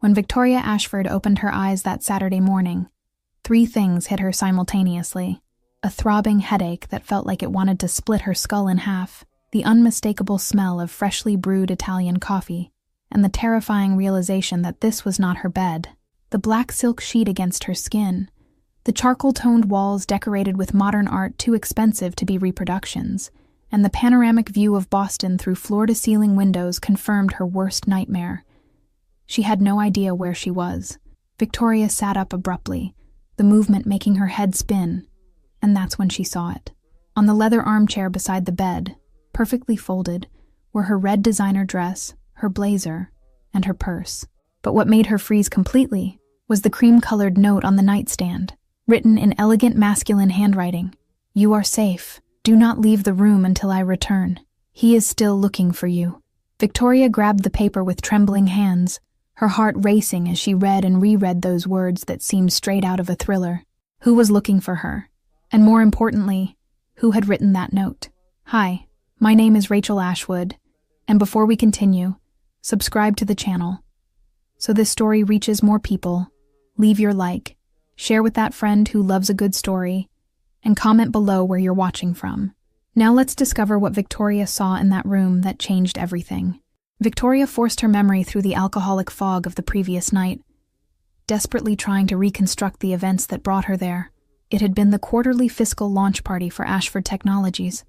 When Victoria Ashford opened her eyes that Saturday morning, three things hit her simultaneously: a throbbing headache that felt like it wanted to split her skull in half, the unmistakable smell of freshly brewed Italian coffee, and the terrifying realization that this was not her bed. The black silk sheet against her skin, the charcoal-toned walls decorated with modern art too expensive to be reproductions, and the panoramic view of Boston through floor-to-ceiling windows confirmed her worst nightmare. She had no idea where she was. Victoria sat up abruptly, the movement making her head spin, and that's when she saw it. On the leather armchair beside the bed, perfectly folded, were her red designer dress, her blazer, and her purse. But what made her freeze completely was the cream-colored note on the nightstand, written in elegant masculine handwriting. "You are safe. Do not leave the room until I return. He is still looking for you." Victoria grabbed the paper with trembling hands, her heart racing as she read and reread those words that seemed straight out of a thriller. Who was looking for her? And more importantly, who had written that note? Hi, my name is Rachel Ashwood, and before we continue, subscribe to the channel so this story reaches more people. Leave your like, share with that friend who loves a good story, and comment below where you're watching from. Now let's discover what Victoria saw in that room that changed everything. Victoria forced her memory through the alcoholic fog of the previous night, desperately trying to reconstruct the events that brought her there. It had been the quarterly fiscal launch party for Ashford Technologies,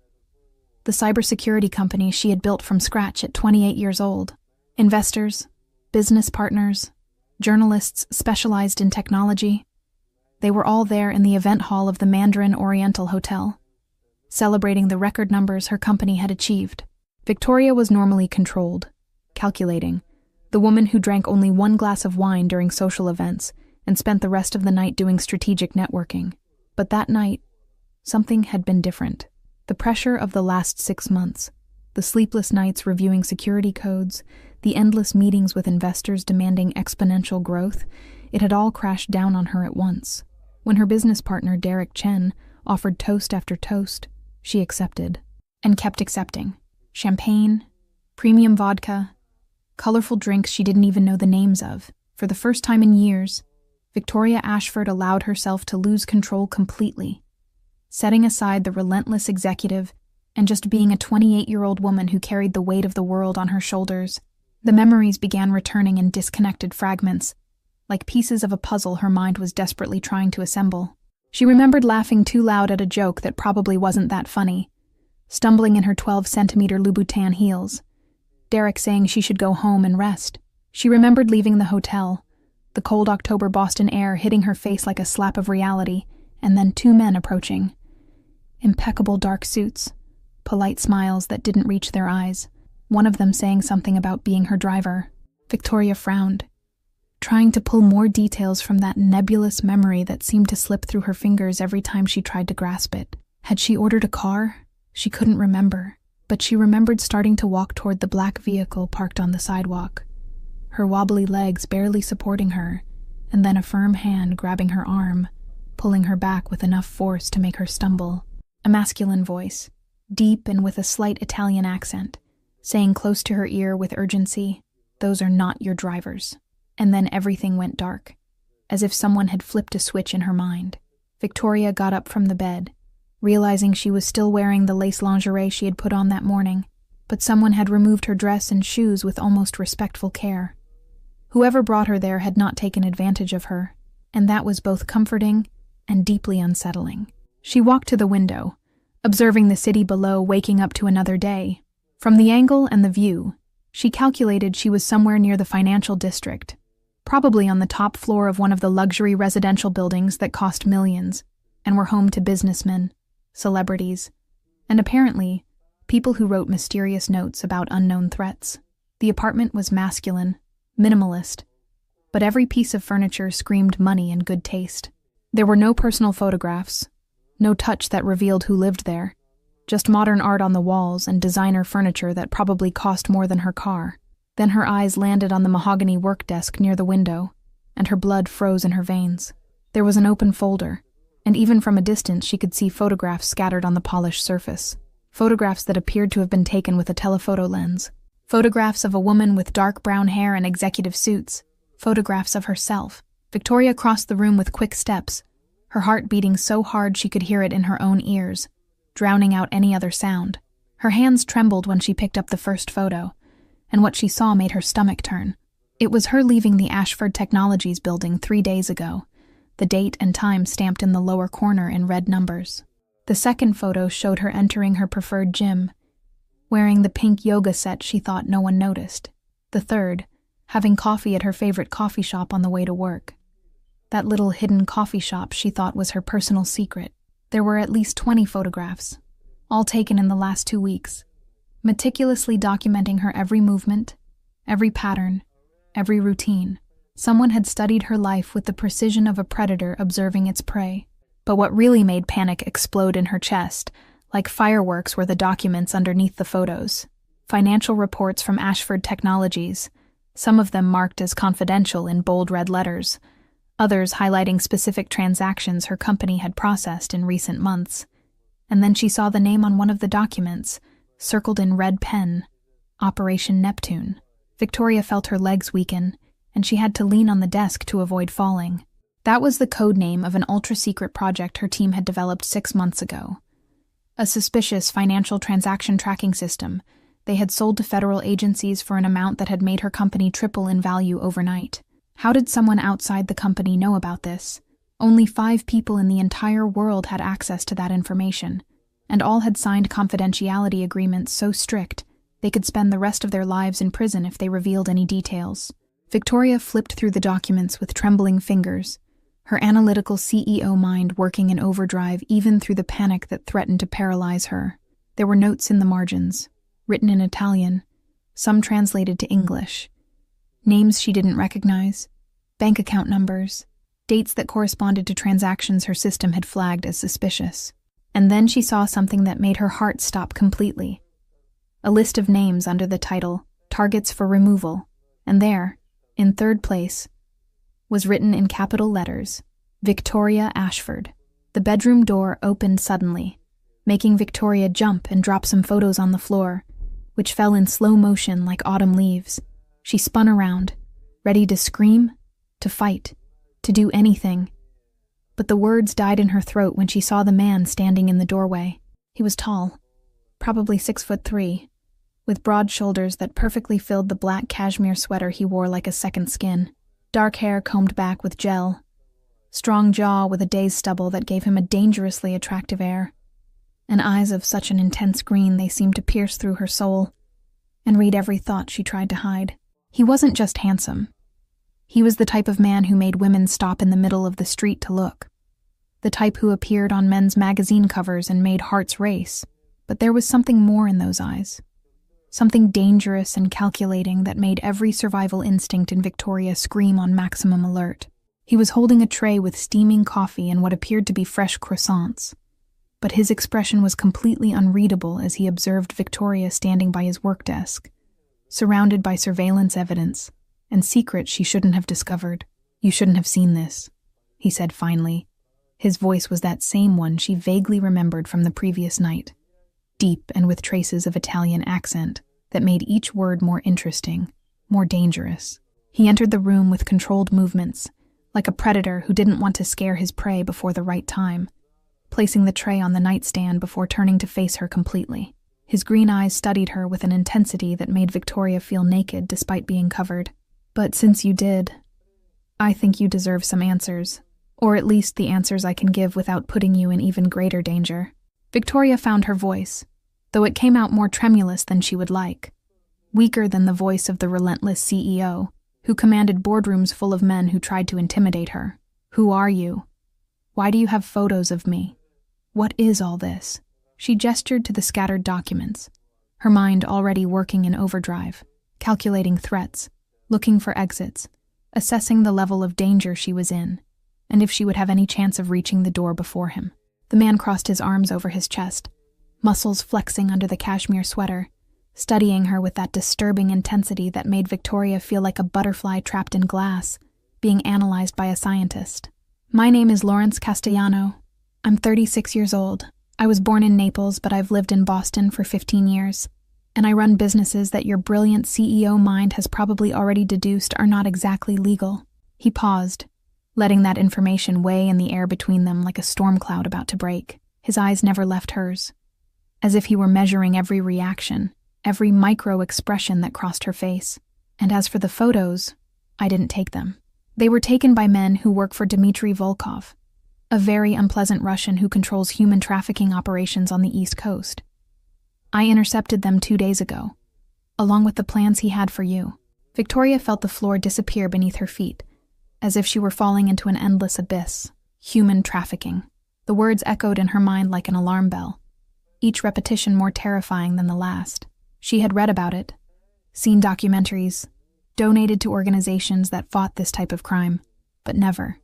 the cybersecurity company she had built from scratch at 28 years old. Investors, business partners, journalists specialized in technology, they were all there in the event hall of the Mandarin Oriental Hotel, celebrating the record numbers her company had achieved. Victoria was normally controlled, calculating, the woman who drank only one glass of wine during social events and spent the rest of the night doing strategic networking. But that night, something had been different. The pressure of the last 6 months, the sleepless nights reviewing security codes, the endless meetings with investors demanding exponential growth, it had all crashed down on her at once. When her business partner, Derek Chen, offered toast after toast, she accepted, and kept accepting. Champagne, premium vodka, colorful drinks she didn't even know the names of. For the first time in years, Victoria Ashford allowed herself to lose control completely, setting aside the relentless executive and just being a 28-year-old woman who carried the weight of the world on her shoulders. The memories began returning in disconnected fragments, like pieces of a puzzle her mind was desperately trying to assemble. She remembered laughing too loud at a joke that probably wasn't that funny, stumbling in her 12-centimeter Louboutin heels, Derek saying she should go home and rest. She remembered leaving the hotel, the cold October Boston air hitting her face like a slap of reality, and then two men approaching. Impeccable dark suits, polite smiles that didn't reach their eyes, one of them saying something about being her driver. Victoria frowned, trying to pull more details from that nebulous memory that seemed to slip through her fingers every time she tried to grasp it. Had she ordered a car? She couldn't remember, but she remembered starting to walk toward the black vehicle parked on the sidewalk, her wobbly legs barely supporting her, and then a firm hand grabbing her arm, pulling her back with enough force to make her stumble. A masculine voice, deep and with a slight Italian accent, saying close to her ear with urgency, "Those are not your drivers." And then everything went dark, as if someone had flipped a switch in her mind. Victoria got up from the bed, realizing she was still wearing the lace lingerie she had put on that morning, but someone had removed her dress and shoes with almost respectful care. Whoever brought her there had not taken advantage of her, and that was both comforting and deeply unsettling. She walked to the window, observing the city below waking up to another day. From the angle and the view, she calculated she was somewhere near the financial district, probably on the top floor of one of the luxury residential buildings that cost millions and were home to businessmen, celebrities, and apparently people who wrote mysterious notes about unknown threats. The apartment was masculine, minimalist, but every piece of furniture screamed money and good taste. There were no personal photographs, no touch that revealed who lived there, just modern art on the walls and designer furniture that probably cost more than her car. Then her eyes landed on the mahogany work desk near the window, and her blood froze in her veins. There was an open folder, and even from a distance she could see photographs scattered on the polished surface. Photographs that appeared to have been taken with a telephoto lens. Photographs of a woman with dark brown hair and executive suits, photographs of herself. Victoria crossed the room with quick steps, her heart beating so hard she could hear it in her own ears, drowning out any other sound. Her hands trembled when she picked up the first photo, and what she saw made her stomach turn. It was her leaving the Ashford Technologies building 3 days ago, the date and time stamped in the lower corner in red numbers. The second photo showed her entering her preferred gym, wearing the pink yoga set she thought no one noticed. The third, having coffee at her favorite coffee shop on the way to work. That little hidden coffee shop she thought was her personal secret. There were at least 20 photographs, all taken in the last 2 weeks, meticulously documenting her every movement, every pattern, every routine. Someone had studied her life with the precision of a predator observing its prey. But what really made panic explode in her chest, like fireworks, were the documents underneath the photos. Financial reports from Ashford Technologies, some of them marked as confidential in bold red letters, others highlighting specific transactions her company had processed in recent months. And then she saw the name on one of the documents, circled in red pen, Operation Neptune. Victoria felt her legs weaken, and she had to lean on the desk to avoid falling. That was the code name of an ultra-secret project her team had developed 6 months ago. A suspicious financial transaction tracking system they had sold to federal agencies for an amount that had made her company triple in value overnight. How did someone outside the company know about this? Only 5 people in the entire world had access to that information, and all had signed confidentiality agreements so strict they could spend the rest of their lives in prison if they revealed any details. Victoria flipped through the documents with trembling fingers, her analytical CEO mind working in overdrive even through the panic that threatened to paralyze her. There were notes in the margins, written in Italian, some translated to English. Names she didn't recognize, bank account numbers, dates that corresponded to transactions her system had flagged as suspicious. And then she saw something that made her heart stop completely. A list of names under the title, Targets for Removal, and there, in third place, was written in capital letters, Victoria Ashford. The bedroom door opened suddenly, making Victoria jump and drop some photos on the floor, which fell in slow motion like autumn leaves. She spun around, ready to scream, to fight, to do anything. But the words died in her throat when she saw the man standing in the doorway. He was tall, probably 6'3", with broad shoulders that perfectly filled the black cashmere sweater he wore like a second skin. Dark hair combed back with gel, strong jaw with a day's stubble that gave him a dangerously attractive air, and eyes of such an intense green they seemed to pierce through her soul and read every thought she tried to hide. He wasn't just handsome. He was the type of man who made women stop in the middle of the street to look, the type who appeared on men's magazine covers and made hearts race. But there was something more in those eyes, something dangerous and calculating that made every survival instinct in Victoria scream on maximum alert. He was holding a tray with steaming coffee and what appeared to be fresh croissants, but his expression was completely unreadable as he observed Victoria standing by his work desk, surrounded by surveillance evidence and secrets she shouldn't have discovered. "You shouldn't have seen this," he said finally. His voice was that same one she vaguely remembered from the previous night, deep and with traces of Italian accent that made each word more interesting, more dangerous. He entered the room with controlled movements, like a predator who didn't want to scare his prey before the right time, placing the tray on the nightstand before turning to face her completely. His green eyes studied her with an intensity that made Victoria feel naked despite being covered. "But since you did, I think you deserve some answers, or at least the answers I can give without putting you in even greater danger." Victoria found her voice, though it came out more tremulous than she would like, weaker than the voice of the relentless CEO, who commanded boardrooms full of men who tried to intimidate her. "Who are you? Why do you have photos of me? What is all this?" She gestured to the scattered documents, her mind already working in overdrive, calculating threats, looking for exits, assessing the level of danger she was in, and if she would have any chance of reaching the door before him. The man crossed his arms over his chest, muscles flexing under the cashmere sweater, studying her with that disturbing intensity that made Victoria feel like a butterfly trapped in glass, being analyzed by a scientist. "My name is Lawrence Castellano. I'm 36 years old. I was born in Naples, but I've lived in Boston for 15 years. And I run businesses that your brilliant CEO mind has probably already deduced are not exactly legal." He paused, letting that information weigh in the air between them like a storm cloud about to break. His eyes never left hers, as if he were measuring every reaction, every micro-expression that crossed her face. "And as for the photos, I didn't take them. They were taken by men who work for Dmitry Volkov, a very unpleasant Russian who controls human trafficking operations on the East Coast. I intercepted them 2 days ago, along with the plans he had for you." Victoria felt the floor disappear beneath her feet, as if she were falling into an endless abyss. Human trafficking. The words echoed in her mind like an alarm bell, each repetition more terrifying than the last. She had read about it, seen documentaries, donated to organizations that fought this type of crime, but never,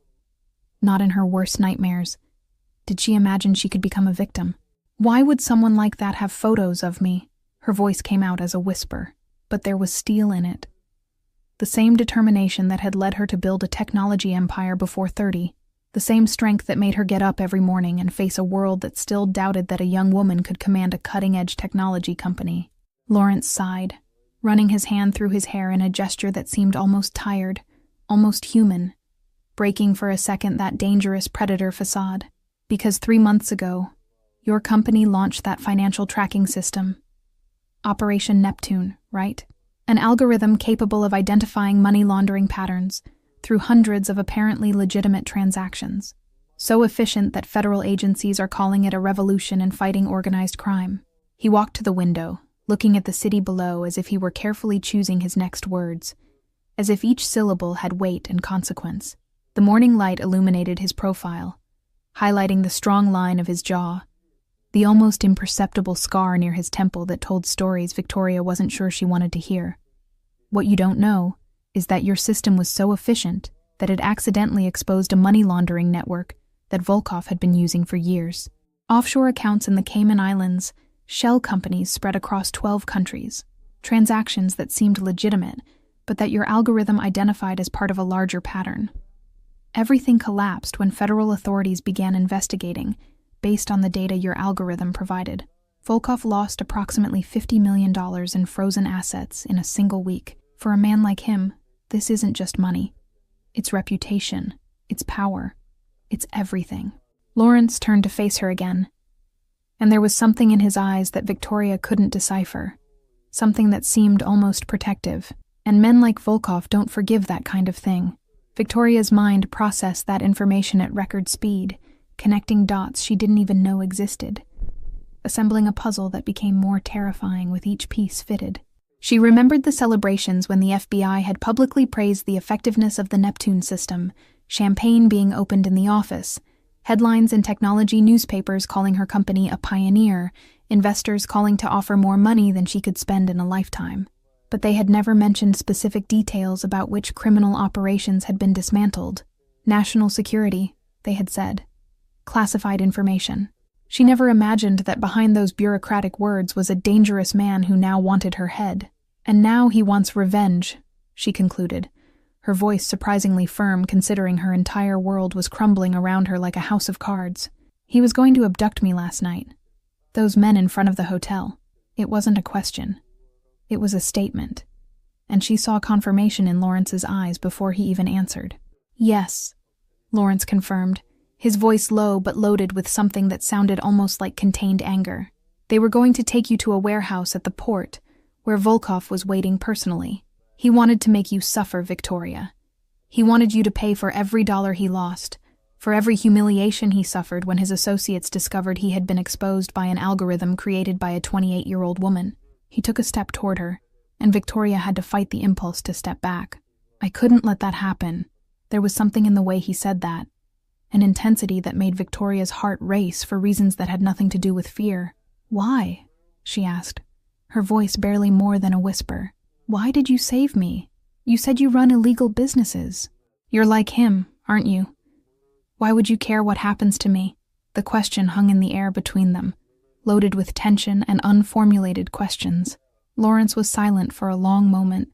not in her worst nightmares, did she imagine she could become a victim. "Why would someone like that have photos of me?" Her voice came out as a whisper, but there was steel in it. The same determination that had led her to build a technology empire before 30, the same strength that made her get up every morning and face a world that still doubted that a young woman could command a cutting-edge technology company. Lawrence sighed, running his hand through his hair in a gesture that seemed almost tired, almost human, breaking for a second that dangerous predator facade. "Because 3 months ago, your company launched that financial tracking system. Operation Neptune, right? An algorithm capable of identifying money laundering patterns through hundreds of apparently legitimate transactions. So efficient that federal agencies are calling it a revolution in fighting organized crime." He walked to the window, looking at the city below as if he were carefully choosing his next words, as if each syllable had weight and consequence. The morning light illuminated his profile, highlighting the strong line of his jaw, the almost imperceptible scar near his temple that told stories Victoria wasn't sure she wanted to hear. "What you don't know is that your system was so efficient that it accidentally exposed a money laundering network that Volkov had been using for years. Offshore accounts in the Cayman Islands, shell companies spread across 12 countries, transactions that seemed legitimate, but that your algorithm identified as part of a larger pattern. Everything collapsed when federal authorities began investigating, based on the data your algorithm provided. Volkov lost approximately $50 million in frozen assets in a single week. For a man like him, this isn't just money. It's reputation, it's power, it's everything." Lawrence turned to face her again, and there was something in his eyes that Victoria couldn't decipher, something that seemed almost protective, and men like Volkov don't forgive that kind of thing. Victoria's mind processed that information at record speed, connecting dots she didn't even know existed, assembling a puzzle that became more terrifying with each piece fitted. She remembered the celebrations when the FBI had publicly praised the effectiveness of the Neptune system, champagne being opened in the office, headlines in technology newspapers calling her company a pioneer, investors calling to offer more money than she could spend in a lifetime. But they had never mentioned specific details about which criminal operations had been dismantled. National security, they had said. Classified information. She never imagined that behind those bureaucratic words was a dangerous man who now wanted her head. "And now he wants revenge," she concluded, her voice surprisingly firm considering her entire world was crumbling around her like a house of cards. "He was going to abduct me last night. Those men in front of the hotel. It wasn't a question. It was a statement." And she saw confirmation in Lawrence's eyes before he even answered. "Yes," Lawrence confirmed, his voice low but loaded with something that sounded almost like contained anger. "They were going to take you to a warehouse at the port, where Volkov was waiting personally. He wanted to make you suffer, Victoria. He wanted you to pay for every dollar he lost, for every humiliation he suffered when his associates discovered he had been exposed by an algorithm created by a 28-year-old woman." He took a step toward her, and Victoria had to fight the impulse to step back. "I couldn't let that happen." There was something in the way he said that, an intensity that made Victoria's heart race for reasons that had nothing to do with fear. "Why?" she asked, her voice barely more than a whisper. "Why did you save me? You said you run illegal businesses. You're like him, aren't you? Why would you care what happens to me?" The question hung in the air between them, loaded with tension and unformulated questions. Lawrence was silent for a long moment,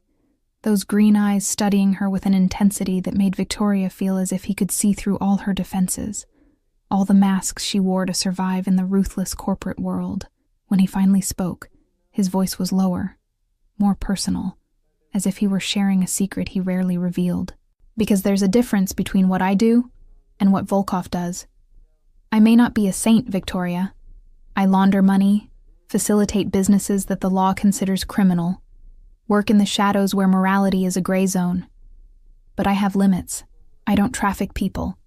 those green eyes studying her with an intensity that made Victoria feel as if he could see through all her defenses, all the masks she wore to survive in the ruthless corporate world. When he finally spoke, His voice was lower, more personal, as if he were sharing a secret he rarely revealed. Because there's a difference between what I do and what Volkov does. I may not be a saint, Victoria. I launder money, facilitate businesses that the law considers criminal, work in the shadows where morality is a gray zone. But I have limits. I don't traffic people.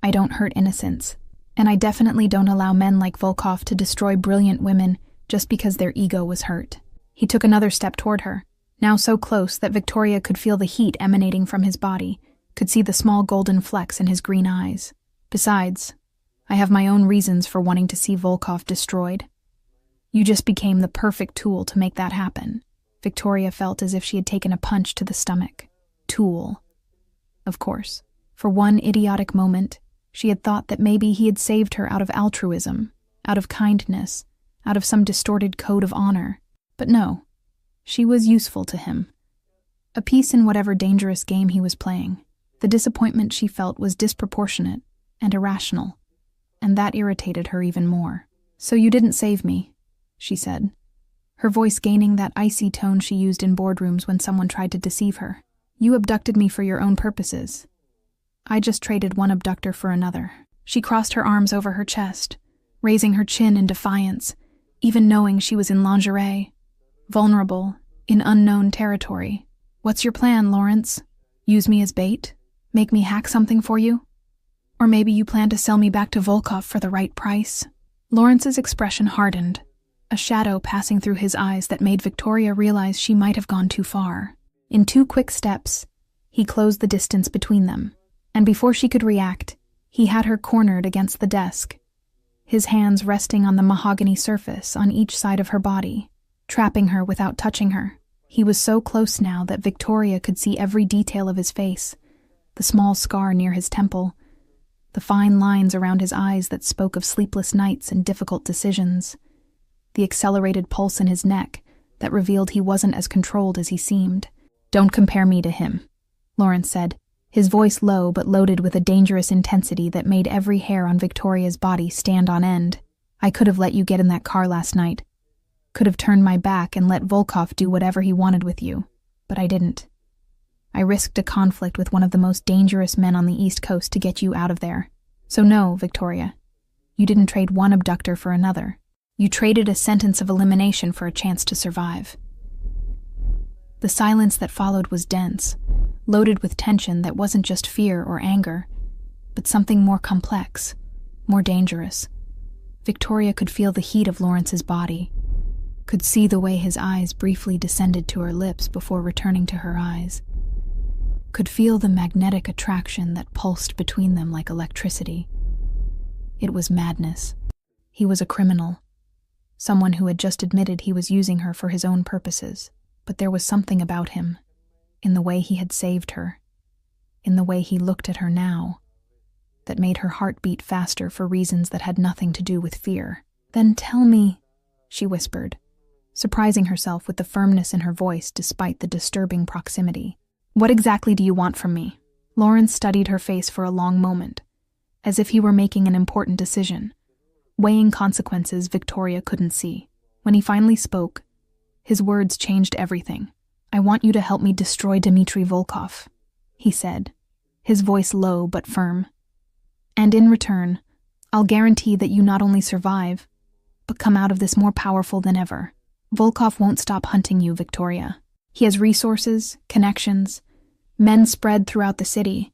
I don't hurt innocents. And I definitely don't allow men like Volkov to destroy brilliant women just because their ego was hurt. He took another step toward her, now so close that Victoria could feel the heat emanating from his body, could see the small golden flecks in his green eyes. Besides, I have my own reasons for wanting to see Volkov destroyed. You just became the perfect tool to make that happen. Victoria felt as if she had taken a punch to the stomach. Tool. Of course, for one idiotic moment, she had thought that maybe he had saved her out of altruism, out of kindness, out of some distorted code of honor. But no, she was useful to him. A piece in whatever dangerous game he was playing. The disappointment she felt was disproportionate and irrational, and that irritated her even more. "So you didn't save me," she said, her voice gaining that icy tone she used in boardrooms when someone tried to deceive her. "You abducted me for your own purposes. I just traded one abductor for another." She crossed her arms over her chest, raising her chin in defiance, even knowing she was in lingerie, vulnerable, in unknown territory. "What's your plan, Lawrence? Use me as bait? Make me hack something for you? Or maybe you plan to sell me back to Volkov for the right price?" Lawrence's expression hardened, a shadow passing through his eyes that made Victoria realize she might have gone too far. In 2 quick steps, he closed the distance between them, and before she could react, he had her cornered against the desk, his hands resting on the mahogany surface on each side of her body, trapping her without touching her. He was so close now that Victoria could see every detail of his face, the small scar near his temple, the fine lines around his eyes that spoke of sleepless nights and difficult decisions, the accelerated pulse in his neck that revealed he wasn't as controlled as he seemed. "Don't compare me to him," Lawrence said, his voice low but loaded with a dangerous intensity that made every hair on Victoria's body stand on end. "I could have let you get in that car last night, could have turned my back and let Volkov do whatever he wanted with you, but I didn't. I risked a conflict with one of the most dangerous men on the East Coast to get you out of there. So no, Victoria, you didn't trade one abductor for another. You traded a sentence of elimination for a chance to survive." The silence that followed was dense, loaded with tension that wasn't just fear or anger, but something more complex, more dangerous. Victoria could feel the heat of Lawrence's body, could see the way his eyes briefly descended to her lips before returning to her eyes, could feel the magnetic attraction that pulsed between them like electricity. It was madness. He was a criminal, someone who had just admitted he was using her for his own purposes, but there was something about him, in the way he had saved her, in the way he looked at her now, that made her heart beat faster for reasons that had nothing to do with fear. "Then tell me," she whispered, surprising herself with the firmness in her voice despite the disturbing proximity. "What exactly do you want from me?" Lawrence studied her face for a long moment, as if he were making an important decision, weighing consequences Victoria couldn't see. When he finally spoke, his words changed everything. "I want you to help me destroy Dmitry Volkov," he said, his voice low but firm. "And in return, I'll guarantee that you not only survive, but come out of this more powerful than ever. Volkov won't stop hunting you, Victoria. He has resources, connections, men spread throughout the city.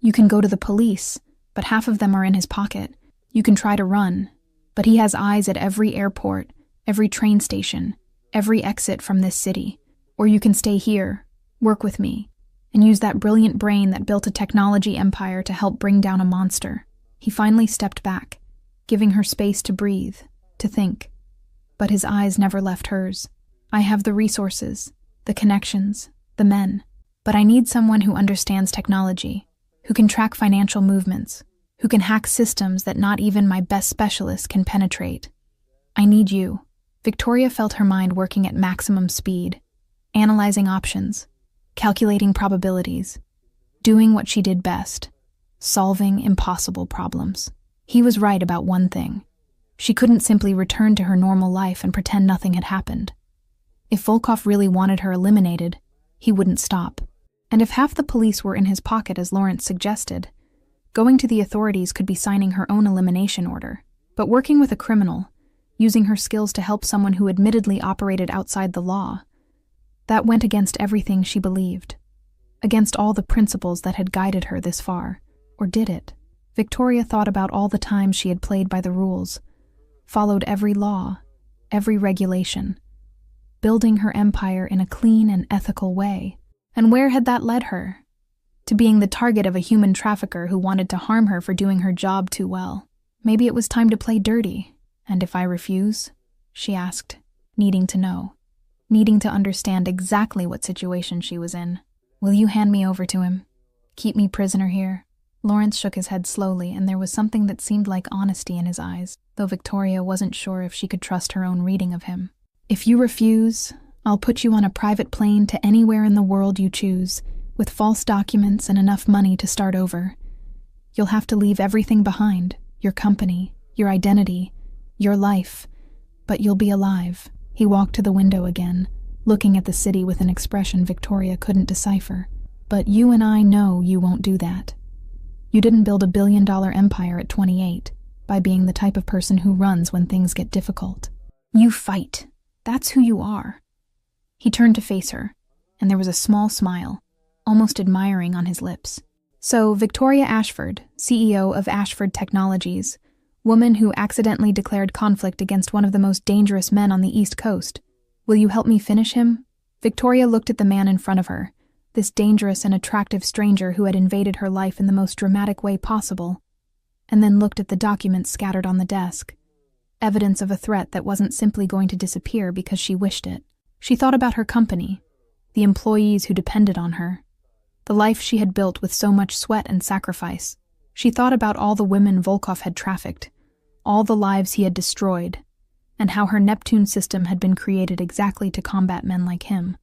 You can go to the police, but half of them are in his pocket. You can try to run, but he has eyes at every airport, every train station, every exit from this city. Or you can stay here, work with me, and use that brilliant brain that built a technology empire to help bring down a monster." He finally stepped back, giving her space to breathe, to think. But his eyes never left hers. "I have the resources, the connections, the men, but I need someone who understands technology, who can track financial movements, who can hack systems that not even my best specialists can penetrate. I need you." Victoria felt her mind working at maximum speed, analyzing options, calculating probabilities, doing what she did best, solving impossible problems. He was right about one thing. She couldn't simply return to her normal life and pretend nothing had happened. If Volkov really wanted her eliminated, he wouldn't stop. And if half the police were in his pocket, as Lawrence suggested, going to the authorities could be signing her own elimination order. But working with a criminal, using her skills to help someone who admittedly operated outside the law, that went against everything she believed, against all the principles that had guided her this far. Or did it? Victoria thought about all the times she had played by the rules, followed every law, every regulation, building her empire in a clean and ethical way. And where had that led her? To being the target of a human trafficker who wanted to harm her for doing her job too well. Maybe it was time to play dirty. And if I refuse? She asked, needing to know, needing to understand exactly what situation she was in. Will you hand me over to him? Keep me prisoner here? Lawrence shook his head slowly, and there was something that seemed like honesty in his eyes, though Victoria wasn't sure if she could trust her own reading of him. If you refuse, I'll put you on a private plane to anywhere in the world you choose, with false documents and enough money to start over. You'll have to leave everything behind, your company, your identity, your life, but you'll be alive. He walked to the window again, looking at the city with an expression Victoria couldn't decipher. But you and I know you won't do that. You didn't build a billion-dollar empire at 28 by being the type of person who runs when things get difficult. You fight. That's who you are. He turned to face her, and there was a small smile, almost admiring on his lips. So, Victoria Ashford, CEO of Ashford Technologies, woman who accidentally declared conflict against one of the most dangerous men on the East Coast. Will you help me finish him? Victoria looked at the man in front of her, this dangerous and attractive stranger who had invaded her life in the most dramatic way possible, and then looked at the documents scattered on the desk, evidence of a threat that wasn't simply going to disappear because she wished it. She thought about her company, the employees who depended on her, the life she had built with so much sweat and sacrifice. She thought about all the women Volkov had trafficked, all the lives he had destroyed, and how her Neptune system had been created exactly to combat men like him.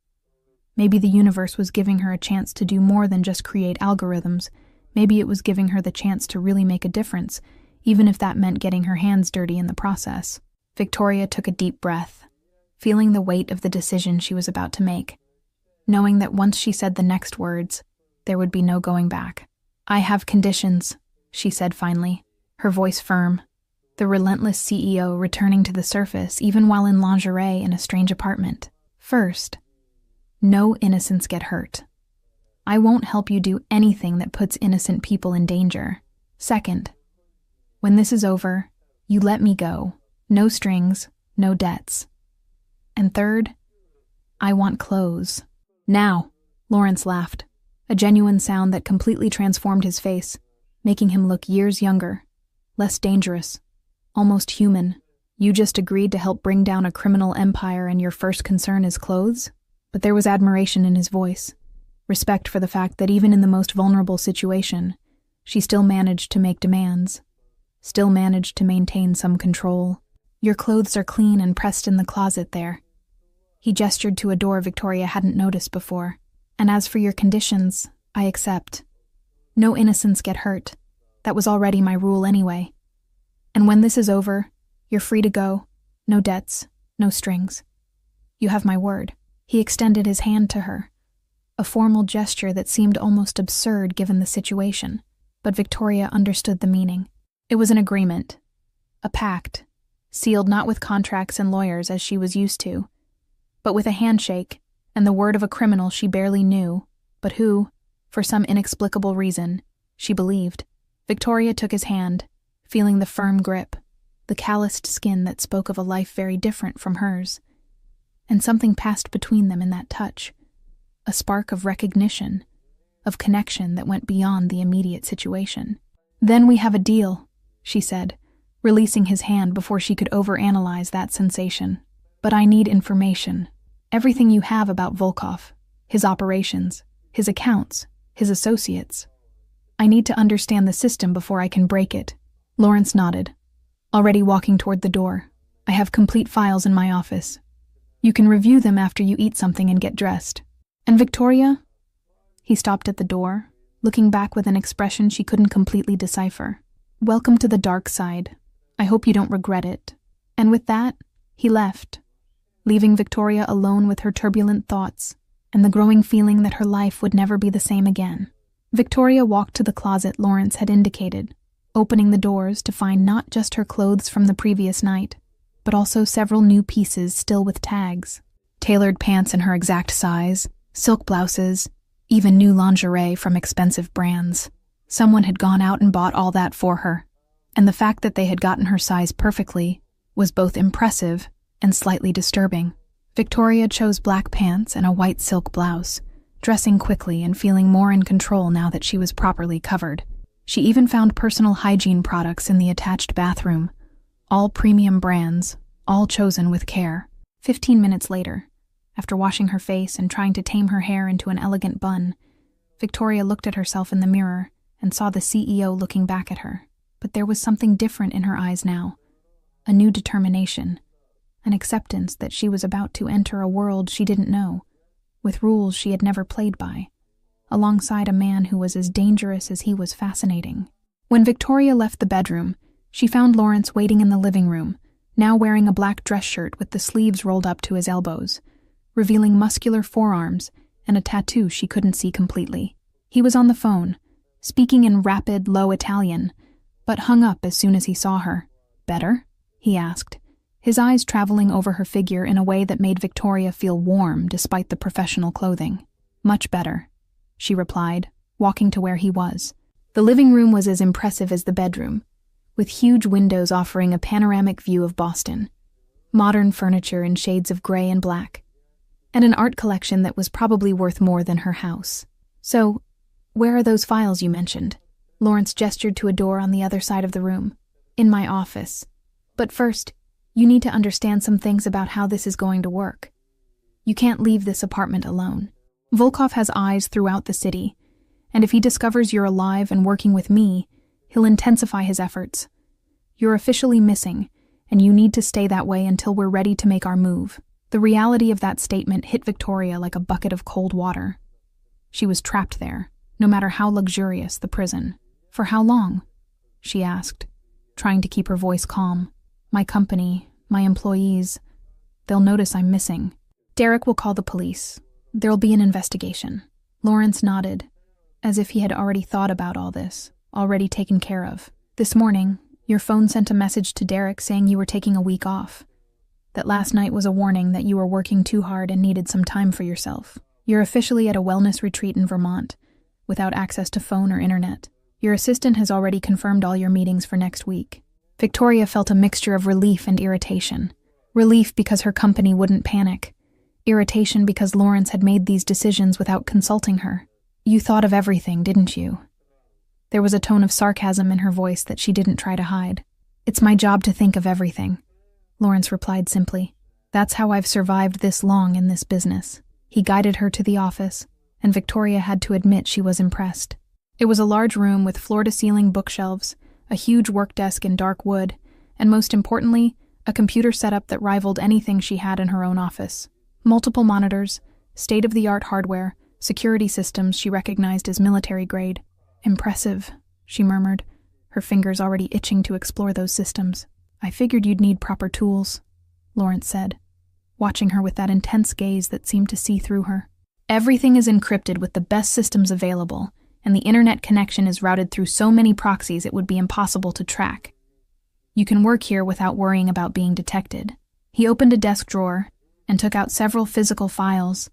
Maybe the universe was giving her a chance to do more than just create algorithms. Maybe it was giving her the chance to really make a difference, even if that meant getting her hands dirty in the process. Victoria took a deep breath, feeling the weight of the decision she was about to make, knowing that once she said the next words, there would be no going back. I have conditions, she said finally, her voice firm, the relentless CEO returning to the surface even while in lingerie in a strange apartment. First, no innocents get hurt. I won't help you do anything that puts innocent people in danger. Second, when this is over, you let me go. No strings, no debts. And third, I want clothes. Now, Lawrence laughed, a genuine sound that completely transformed his face, making him look years younger, less dangerous, almost human. You just agreed to help bring down a criminal empire and your first concern is clothes? But there was admiration in his voice, respect for the fact that even in the most vulnerable situation, she still managed to make demands, still managed to maintain some control. Your clothes are clean and pressed in the closet there. He gestured to a door Victoria hadn't noticed before. And as for your conditions, I accept. No innocents get hurt. That was already my rule anyway. And when this is over, you're free to go. No debts, no strings. You have my word. He extended his hand to her, a formal gesture that seemed almost absurd given the situation, but Victoria understood the meaning. It was an agreement, a pact, sealed not with contracts and lawyers as she was used to, but with a handshake and the word of a criminal she barely knew, but who, for some inexplicable reason, she believed. Victoria took his hand, feeling the firm grip, the calloused skin that spoke of a life very different from hers. And something passed between them in that touch, a spark of recognition, of connection that went beyond the immediate situation. Then we have a deal, she said, releasing his hand before she could overanalyze that sensation. But I need information. Everything you have about Volkov, his operations, his accounts, his associates. I need to understand the system before I can break it. Lawrence nodded, already walking toward the door. I have complete files in my office. You can review them after you eat something and get dressed. And Victoria? He stopped at the door, looking back with an expression she couldn't completely decipher. Welcome to the dark side. I hope you don't regret it." And with that, he left, leaving Victoria alone with her turbulent thoughts and the growing feeling that her life would never be the same again. Victoria walked to the closet Lawrence had indicated, opening the doors to find not just her clothes from the previous night, but also several new pieces still with tags. Tailored pants in her exact size, silk blouses, even new lingerie from expensive brands. Someone had gone out and bought all that for her, and the fact that they had gotten her size perfectly was both impressive and slightly disturbing. Victoria chose black pants and a white silk blouse, dressing quickly and feeling more in control now that she was properly covered. She even found personal hygiene products in the attached bathroom, all premium brands, all chosen with care. 15 minutes later, after washing her face and trying to tame her hair into an elegant bun, Victoria looked at herself in the mirror and saw the CEO looking back at her. But there was something different in her eyes now, a new determination, an acceptance that she was about to enter a world she didn't know, with rules she had never played by, alongside a man who was as dangerous as he was fascinating. When Victoria left the bedroom, she found Lawrence waiting in the living room, now wearing a black dress shirt with the sleeves rolled up to his elbows, revealing muscular forearms and a tattoo she couldn't see completely. He was on the phone, speaking in rapid, low Italian, but hung up as soon as he saw her. "Better?" he asked, his eyes traveling over her figure in a way that made Victoria feel warm despite the professional clothing. "Much better," she replied, walking to where he was. The living room was as impressive as the bedroom, with huge windows offering a panoramic view of Boston, modern furniture in shades of gray and black, and an art collection that was probably worth more than her house. "So, where are those files you mentioned?" Lawrence gestured to a door on the other side of the room. "In my office. But first, you need to understand some things about how this is going to work. You can't leave this apartment alone. Volkov has eyes throughout the city, and if he discovers you're alive and working with me, he'll intensify his efforts. You're officially missing, and you need to stay that way until we're ready to make our move." The reality of that statement hit Victoria like a bucket of cold water. She was trapped there, no matter how luxurious the prison. "For how long?" she asked, trying to keep her voice calm. "My company, my employees, they'll notice I'm missing. Derek will call the police. There'll be an investigation." Lawrence nodded, as if he had already thought about all this, already taken care of. "This morning, your phone sent a message to Derek saying you were taking a week off. That last night was a warning that you were working too hard and needed some time for yourself. You're officially at a wellness retreat in Vermont, without access to phone or internet. Your assistant has already confirmed all your meetings for next week." Victoria felt a mixture of relief and irritation. Relief because her company wouldn't panic. Irritation because Lawrence had made these decisions without consulting her. "You thought of everything, didn't you?" There was a tone of sarcasm in her voice that she didn't try to hide. "It's my job to think of everything," Lawrence replied simply. "That's how I've survived this long in this business." He guided her to the office, and Victoria had to admit she was impressed. It was a large room with floor-to-ceiling bookshelves, a huge work desk in dark wood, and most importantly, a computer setup that rivaled anything she had in her own office. Multiple monitors, state-of-the-art hardware, security systems she recognized as military-grade. "Impressive," she murmured, her fingers already itching to explore those systems. "I figured you'd need proper tools," Lawrence said, watching her with that intense gaze that seemed to see through her. "Everything is encrypted with the best systems available, and the internet connection is routed through so many proxies it would be impossible to track. You can work here without worrying about being detected." He opened a desk drawer and took out several physical files,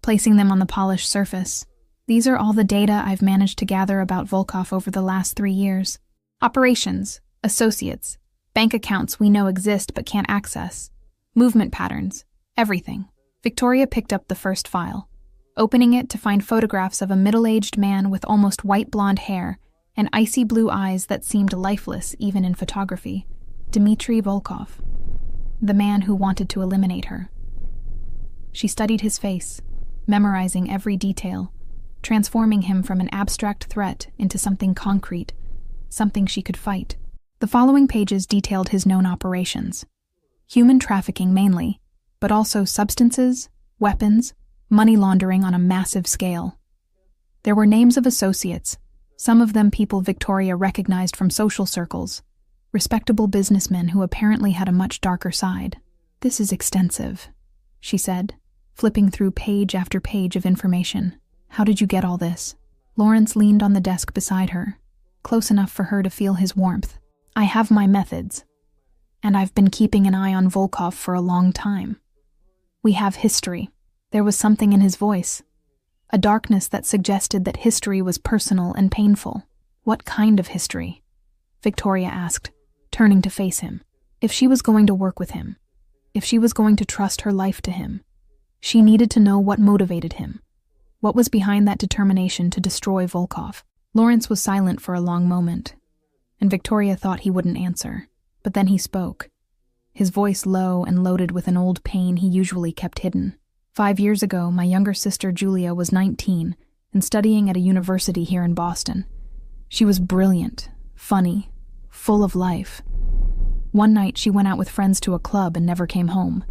placing them on the polished surface. "These are all the data I've managed to gather about Volkov over the last 3 years. Operations, associates, bank accounts we know exist but can't access, movement patterns, everything." Victoria picked up the first file, opening it to find photographs of a middle-aged man with almost white blonde hair and icy blue eyes that seemed lifeless even in photography. Dmitry Volkov, the man who wanted to eliminate her. She studied his face, memorizing every detail, transforming him from an abstract threat into something concrete, something she could fight. The following pages detailed his known operations. Human trafficking mainly, but also substances, weapons, money laundering on a massive scale. There were names of associates, some of them people Victoria recognized from social circles, respectable businessmen who apparently had a much darker side. "This is extensive," she said, flipping through page after page of information. "How did you get all this?" Lawrence leaned on the desk beside her, close enough for her to feel his warmth. "I have my methods, and I've been keeping an eye on Volkov for a long time. We have history." There was something in his voice, a darkness that suggested that history was personal and painful. "What kind of history?" Victoria asked, turning to face him. If she was going to work with him, if she was going to trust her life to him, she needed to know what motivated him. What was behind that determination to destroy Volkov? Lawrence was silent for a long moment, and Victoria thought he wouldn't answer. But then he spoke, his voice low and loaded with an old pain he usually kept hidden. 5 years ago, my younger sister Julia was 19 and studying at a university here in Boston. She was brilliant, funny, full of life. One night she went out with friends to a club and never came home.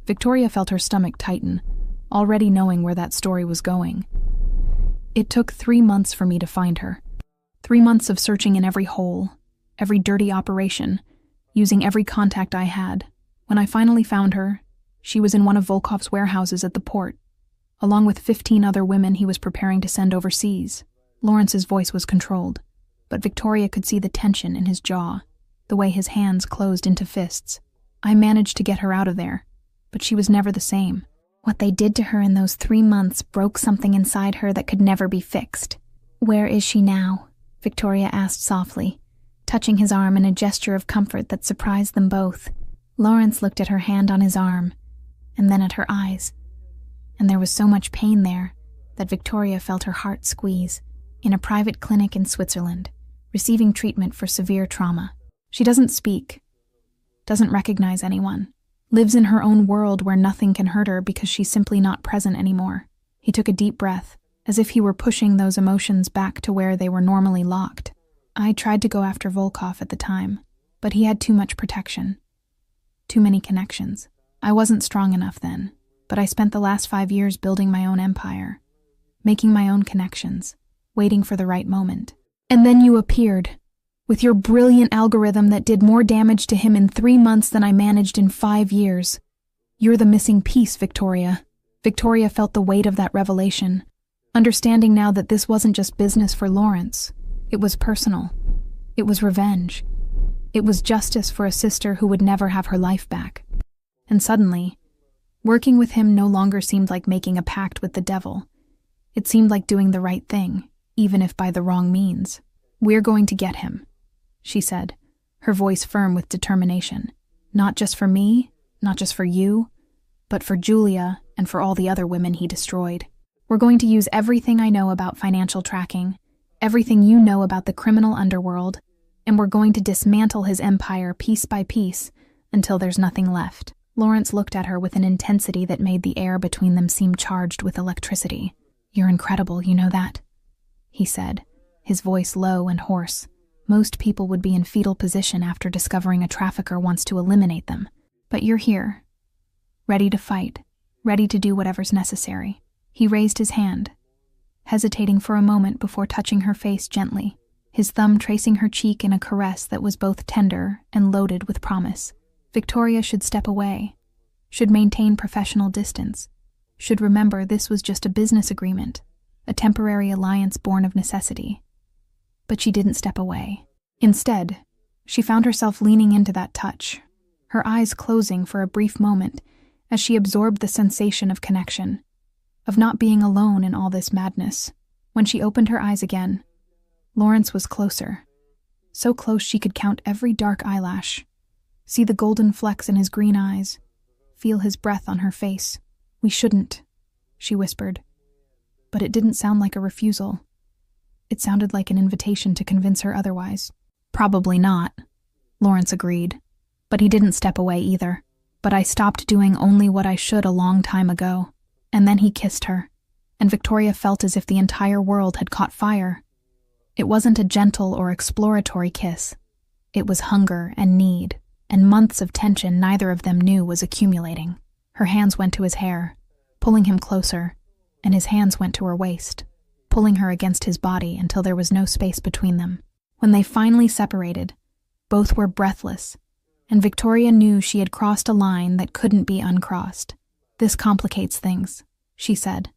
Victoria felt her stomach tighten, already knowing where that story was going. "It took 3 months for me to find her. 3 months of searching in every hole, every dirty operation, using every contact I had. When I finally found her, she was in one of Volkov's warehouses at the port, along with 15 other women he was preparing to send overseas." Lawrence's voice was controlled, but Victoria could see the tension in his jaw, the way his hands closed into fists. "I managed to get her out of there, but she was never the same. What they did to her in those 3 months broke something inside her that could never be fixed." "Where is she now?" Victoria asked softly, touching his arm in a gesture of comfort that surprised them both. Lawrence looked at her hand on his arm, and then at her eyes, and there was so much pain there that Victoria felt her heart squeeze. "In a private clinic in Switzerland, receiving treatment for severe trauma. She doesn't speak, doesn't recognize anyone, lives in her own world where nothing can hurt her because she's simply not present anymore." He took a deep breath, as if he were pushing those emotions back to where they were normally locked. "I tried to go after Volkov at the time, but he had too much protection, too many connections. I wasn't strong enough then, but I spent the last 5 years building my own empire, making my own connections, waiting for the right moment. And then you appeared, with your brilliant algorithm that did more damage to him in 3 months than I managed in 5 years. You're the missing piece, Victoria." Victoria felt the weight of that revelation, understanding now that this wasn't just business for Lawrence. It was personal. It was revenge. It was justice for a sister who would never have her life back. And suddenly, working with him no longer seemed like making a pact with the devil. It seemed like doing the right thing, even if by the wrong means. "We're going to get him," she said, her voice firm with determination. "Not just for me, not just for you, but for Julia and for all the other women he destroyed. We're going to use everything I know about financial tracking, everything you know about the criminal underworld, and we're going to dismantle his empire piece by piece until there's nothing left." Lawrence looked at her with an intensity that made the air between them seem charged with electricity. "You're incredible, you know that?" he said, his voice low and hoarse. Most people would be in fetal position after discovering a trafficker wants to eliminate them. But you're here, ready to fight, ready to do whatever's necessary. He raised his hand, hesitating for a moment before touching her face gently, his thumb tracing her cheek in a caress that was both tender and loaded with promise. Victoria should step away, should maintain professional distance, should remember this was just a business agreement, a temporary alliance born of necessity. But she didn't step away. Instead, she found herself leaning into that touch, her eyes closing for a brief moment as she absorbed the sensation of connection, of not being alone in all this madness. When she opened her eyes again, Lawrence was closer, so close she could count every dark eyelash, see the golden flecks in his green eyes, feel his breath on her face. "We shouldn't," she whispered. But it didn't sound like a refusal. It sounded like an invitation to convince her otherwise. "Probably not," Lawrence agreed, but he didn't step away either. "But I stopped doing only what I should a long time ago." And then he kissed her, and Victoria felt as if the entire world had caught fire. It wasn't a gentle or exploratory kiss. It was hunger and need, and months of tension neither of them knew was accumulating. Her hands went to his hair, pulling him closer, and his hands went to her waist, pulling her against his body until there was no space between them. When they finally separated, Both were breathless, and Victoria knew she had crossed a line that couldn't be uncrossed. "This complicates things," she said,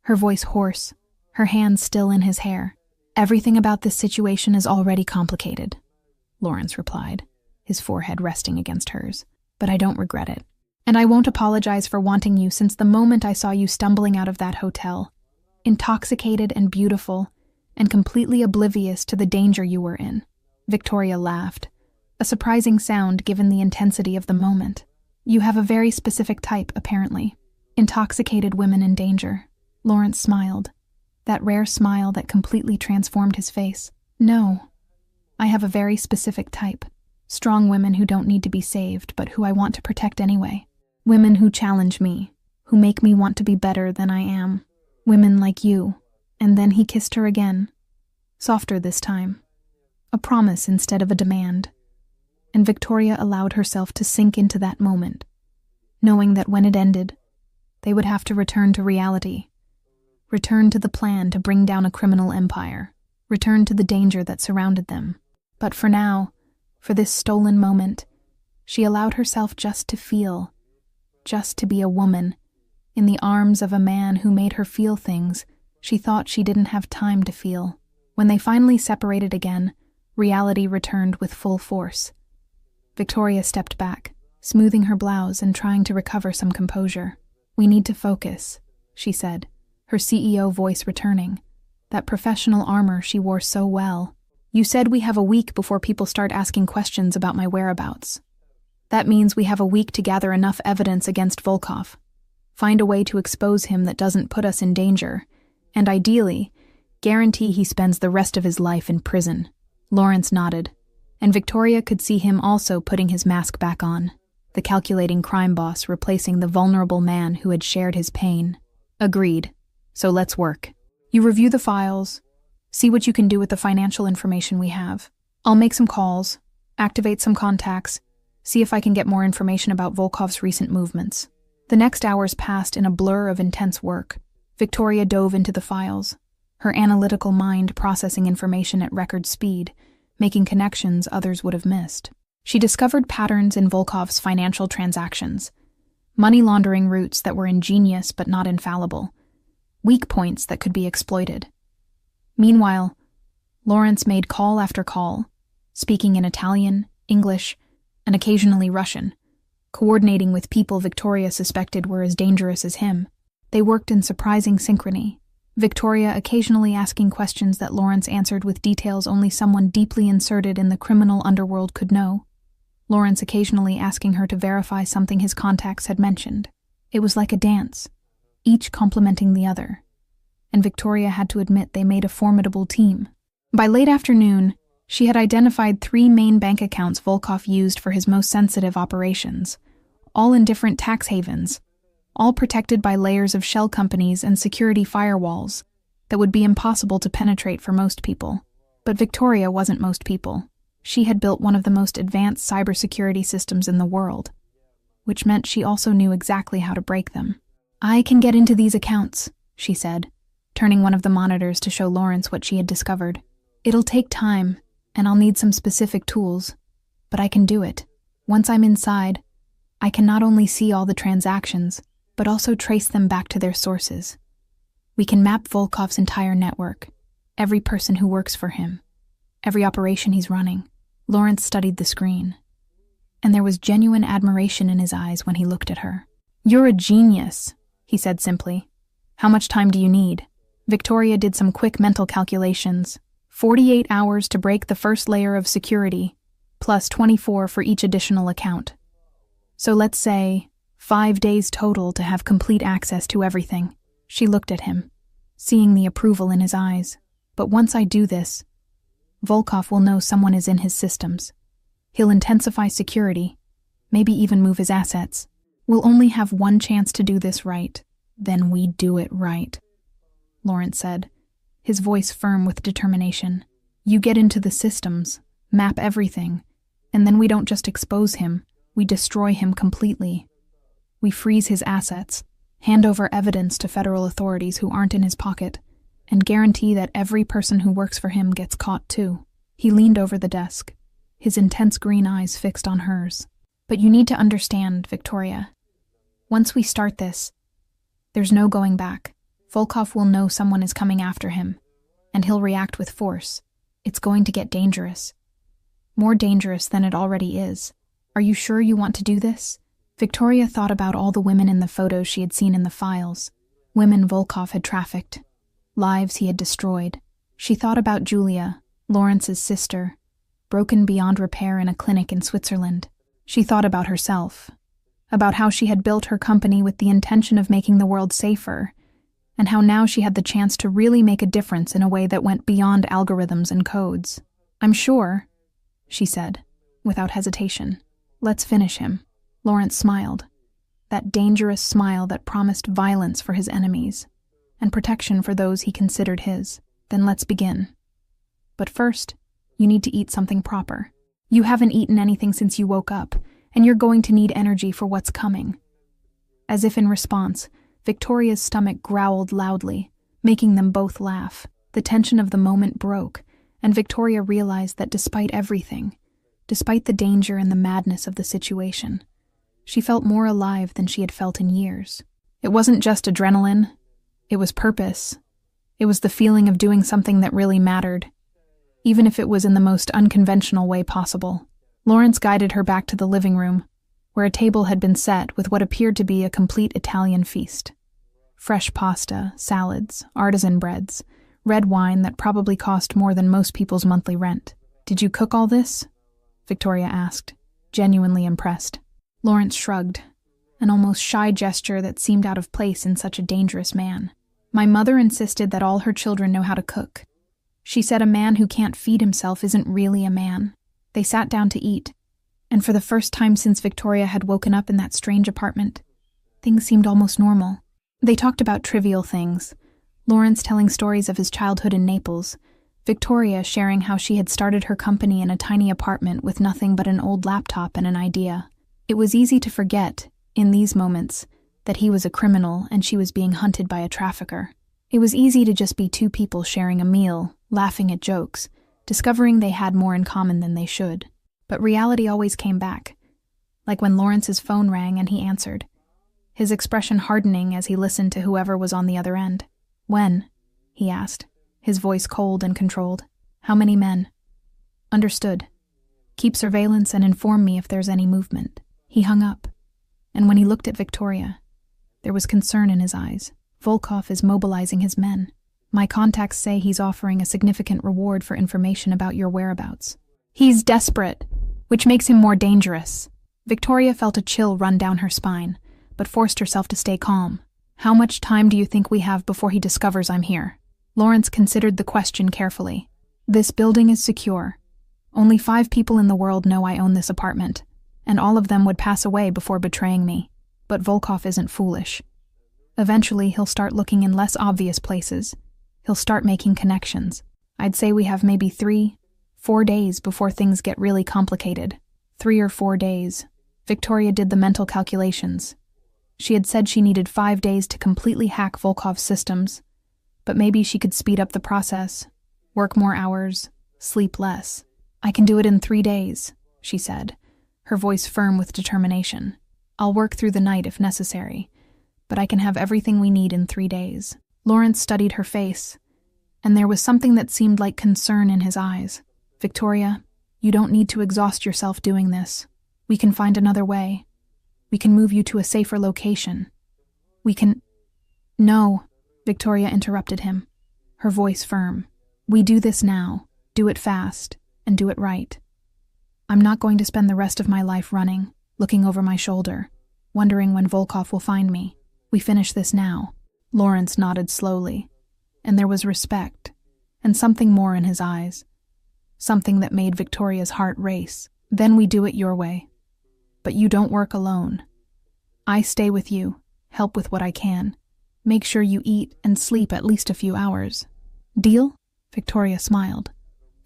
her voice hoarse, her hands still in his hair. "Everything about this situation is already complicated," Lawrence replied, his forehead resting against hers. "But I don't regret it. And I won't apologize for wanting you since the moment I saw you stumbling out of that hotel, intoxicated and beautiful, and completely oblivious to the danger you were in." Victoria laughed, a surprising sound given the intensity of the moment. "You have a very specific type, apparently. Intoxicated women in danger." Lawrence smiled, that rare smile that completely transformed his face. "No, I have a very specific type. Strong women who don't need to be saved, but who I want to protect anyway. Women who challenge me, who make me want to be better than I am. Women like you." And then he kissed her again, softer this time, a promise instead of a demand. And Victoria allowed herself to sink into that moment, knowing that when it ended, they would have to return to reality, return to the plan to bring down a criminal empire, return to the danger that surrounded them. But for now, for this stolen moment, she allowed herself just to feel, just to be a woman, in the arms of a man who made her feel things she thought she didn't have time to feel. When they finally separated again, reality returned with full force. Victoria stepped back, smoothing her blouse and trying to recover some composure. "We need to focus," she said, her CEO voice returning, that professional armor she wore so well. "You said we have a week before people start asking questions about my whereabouts. That means we have a week to gather enough evidence against Volkov, find a way to expose him that doesn't put us in danger, and ideally, guarantee he spends the rest of his life in prison." Lawrence nodded, and Victoria could see him also putting his mask back on, the calculating crime boss replacing the vulnerable man who had shared his pain. "Agreed. So let's work. You review the files, see what you can do with the financial information we have. I'll make some calls, activate some contacts, see if I can get more information about Volkov's recent movements." The next hours passed in a blur of intense work. Victoria dove into the files, her analytical mind processing information at record speed, making connections others would have missed. She discovered patterns in Volkov's financial transactions, money laundering routes that were ingenious but not infallible, weak points that could be exploited. Meanwhile, Lawrence made call after call, speaking in Italian, English, and occasionally Russian, coordinating with people Victoria suspected were as dangerous as him. They worked in surprising synchrony, Victoria occasionally asking questions that Lawrence answered with details only someone deeply inserted in the criminal underworld could know, Lawrence occasionally asking her to verify something his contacts had mentioned. It was like a dance, each complementing the other, and Victoria had to admit they made a formidable team. By late afternoon, she had identified 3 main bank accounts Volkov used for his most sensitive operations, all in different tax havens, all protected by layers of shell companies and security firewalls that would be impossible to penetrate for most people. But Victoria wasn't most people. She had built one of the most advanced cybersecurity systems in the world, which meant she also knew exactly how to break them. "I can get into these accounts," she said, turning one of the monitors to show Lawrence what she had discovered. "It'll take time, and I'll need some specific tools, but I can do it. Once I'm inside, I can not only see all the transactions, but also trace them back to their sources. We can map Volkov's entire network, every person who works for him, every operation he's running." Lawrence studied the screen, and there was genuine admiration in his eyes when he looked at her. "You're a genius," he said simply. "How much time do you need?" Victoria did some quick mental calculations. 48 hours to break the first layer of security, plus 24 for each additional account. So let's say 5 days total to have complete access to everything. She looked at him, seeing the approval in his eyes. "But once I do this, Volkov will know someone is in his systems. He'll intensify security, maybe even move his assets. We'll only have one chance to do this right. Then we do it right," Lawrence said, his voice firm with determination. "You get into the systems, map everything, and then we don't just expose him, we destroy him completely. We freeze his assets, hand over evidence to federal authorities who aren't in his pocket, and guarantee that every person who works for him gets caught too." He leaned over the desk, his intense green eyes fixed on hers. "But you need to understand, Victoria. Once we start this, there's no going back. Volkov will know someone is coming after him, and he'll react with force. It's going to get dangerous. More dangerous than it already is. Are you sure you want to do this?" Victoria thought about all the women in the photos she had seen in the files. Women Volkov had trafficked. Lives he had destroyed. She thought about Julia, Lawrence's sister, broken beyond repair in a clinic in Switzerland. She thought about herself, about how she had built her company with the intention of making the world safer, and how now she had the chance to really make a difference in a way that went beyond algorithms and codes. "I'm sure," she said, without hesitation. "Let's finish him." Lawrence smiled, that dangerous smile that promised violence for his enemies and protection for those he considered his. "Then let's begin. But first, you need to eat something proper. You haven't eaten anything since you woke up, and you're going to need energy for what's coming." As if in response, Victoria's stomach growled loudly, making them both laugh. The tension of the moment broke, and Victoria realized that despite everything, despite the danger and the madness of the situation, she felt more alive than she had felt in years. It wasn't just adrenaline, it was purpose. It was the feeling of doing something that really mattered, even if it was in the most unconventional way possible. Lawrence guided her back to the living room, where a table had been set with what appeared to be a complete Italian feast. Fresh pasta, salads, artisan breads, red wine that probably cost more than most people's monthly rent. "Did you cook all this?" Victoria asked, genuinely impressed. Lawrence shrugged, an almost shy gesture that seemed out of place in such a dangerous man. "My mother insisted that all her children know how to cook. She said a man who can't feed himself isn't really a man." They sat down to eat, and for the first time since Victoria had woken up in that strange apartment, things seemed almost normal. They talked about trivial things, Lawrence telling stories of his childhood in Naples, Victoria sharing how she had started her company in a tiny apartment with nothing but an old laptop and an idea. It was easy to forget, in these moments, that he was a criminal and she was being hunted by a trafficker. It was easy to just be two people sharing a meal, laughing at jokes, discovering they had more in common than they should. But reality always came back, like when Lawrence's phone rang and he answered, his expression hardening as he listened to whoever was on the other end. "When?" he asked, his voice cold and controlled. "How many men?" "Understood. Keep surveillance and inform me if there's any movement." He hung up, and when he looked at Victoria, there was concern in his eyes. "Volkov is mobilizing his men. My contacts say he's offering a significant reward for information about your whereabouts. He's desperate, which makes him more dangerous." Victoria felt a chill run down her spine, but forced herself to stay calm. "How much time do you think we have before he discovers I'm here?" Lawrence considered the question carefully. "This building is secure. Only 5 people in the world know I own this apartment, and all of them would pass away before betraying me. But Volkov isn't foolish. Eventually, he'll start looking in less obvious places. He'll start making connections. I'd say we have maybe 3-4 days before things get really complicated." 3 or 4 days. Victoria did the mental calculations. She had said she needed 5 days to completely hack Volkov's systems, but maybe she could speed up the process, work more hours, sleep less. "I can do it in 3 days," she said, her voice firm with determination. "I'll work through the night if necessary, but I can have everything we need in 3 days." Lawrence studied her face, and there was something that seemed like concern in his eyes. "Victoria, you don't need to exhaust yourself doing this. We can find another way. We can move you to a safer location. We can—" "No," Victoria interrupted him, her voice firm. "We do this now, do it fast, and do it right. I'm not going to spend the rest of my life running, looking over my shoulder, wondering when Volkov will find me. We finish this now." Lawrence nodded slowly, and there was respect, and something more in his eyes, something that made Victoria's heart race. "Then we do it your way. But you don't work alone. I stay with you, help with what I can. Make sure you eat and sleep at least a few hours. Deal?" Victoria smiled,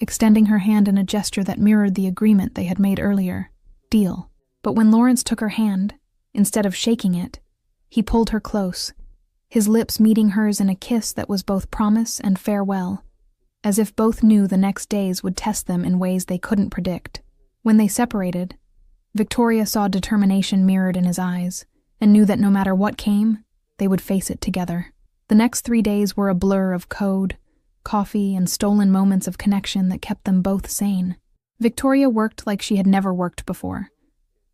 extending her hand in a gesture that mirrored the agreement they had made earlier. "Deal." But when Lawrence took her hand, instead of shaking it, he pulled her close, his lips meeting hers in a kiss that was both promise and farewell, as if both knew the next days would test them in ways they couldn't predict. When they separated, Victoria saw determination mirrored in his eyes and knew that no matter what came, they would face it together. The next 3 days were a blur of code, coffee, and stolen moments of connection that kept them both sane. Victoria worked like she had never worked before,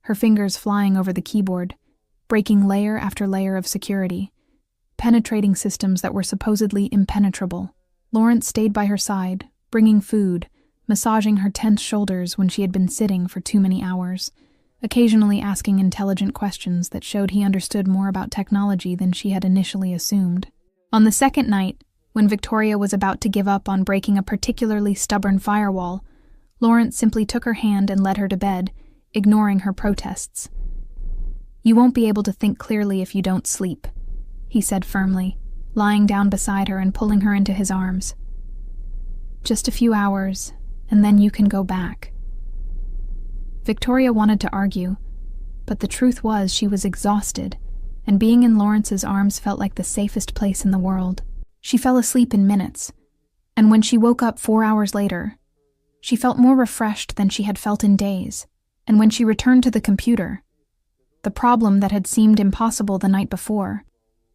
her fingers flying over the keyboard, breaking layer after layer of security, penetrating systems that were supposedly impenetrable. Lawrence stayed by her side, bringing food, massaging her tense shoulders when she had been sitting for too many hours, occasionally asking intelligent questions that showed he understood more about technology than she had initially assumed. On the second night, when Victoria was about to give up on breaking a particularly stubborn firewall, Lawrence simply took her hand and led her to bed, ignoring her protests. "You won't be able to think clearly if you don't sleep," he said firmly, lying down beside her and pulling her into his arms. "Just a few hours, and then you can go back." Victoria wanted to argue, but the truth was she was exhausted, and being in Lawrence's arms felt like the safest place in the world. She fell asleep in minutes, and when she woke up 4 hours later, she felt more refreshed than she had felt in days. And when she returned to the computer, the problem that had seemed impossible the night before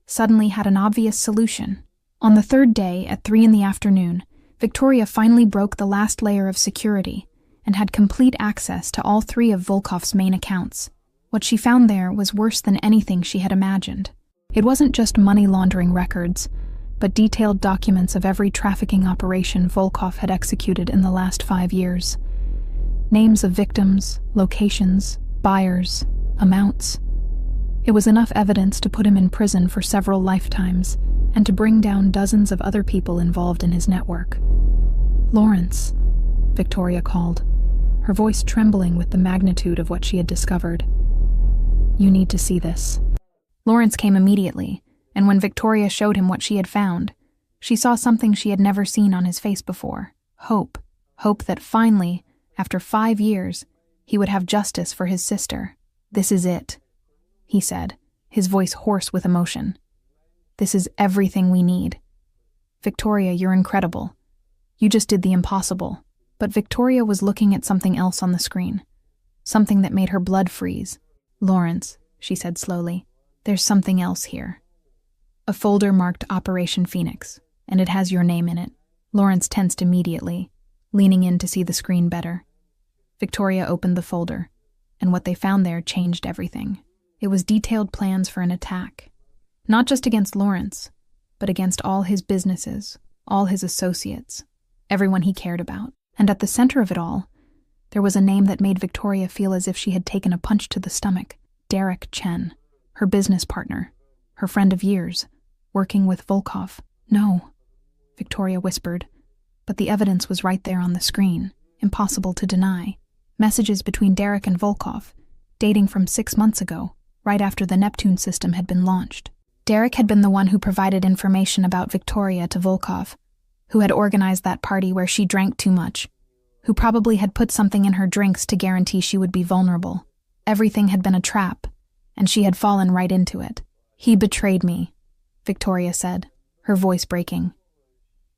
suddenly had an obvious solution. On the third day, at 3 p.m, Victoria finally broke the last layer of security and had complete access to all 3 of Volkov's main accounts. What she found there was worse than anything she had imagined. It wasn't just money laundering records, but detailed documents of every trafficking operation Volkov had executed in the last 5 years. Names of victims, locations, buyers, amounts. It was enough evidence to put him in prison for several lifetimes and to bring down dozens of other people involved in his network. "Lawrence," Victoria called, her voice trembling with the magnitude of what she had discovered. "You need to see this." Lawrence came immediately, and when Victoria showed him what she had found, she saw something she had never seen on his face before. Hope. Hope that finally, after 5 years, he would have justice for his sister. "This is it," he said, his voice hoarse with emotion. "This is everything we need. Victoria, you're incredible. You just did the impossible." But Victoria was looking at something else on the screen, something that made her blood freeze. "Lawrence," she said slowly, "there's something else here." A folder marked Operation Phoenix, and it has your name in it. Lawrence tensed immediately, leaning in to see the screen better. Victoria opened the folder, and what they found there changed everything. It was detailed plans for an attack, not just against Lawrence, but against all his businesses, all his associates, everyone he cared about. And at the center of it all, there was a name that made Victoria feel as if she had taken a punch to the stomach. Derek Chen, her business partner, her friend of years, working with Volkov. "No," Victoria whispered, but the evidence was right there on the screen, impossible to deny. Messages between Derek and Volkov, dating from 6 months ago, right after the Neptune system had been launched. Derek had been the one who provided information about Victoria to Volkov, who had organized that party where she drank too much, who probably had put something in her drinks to guarantee she would be vulnerable. Everything had been a trap, and she had fallen right into it. "He betrayed me," Victoria said, her voice breaking.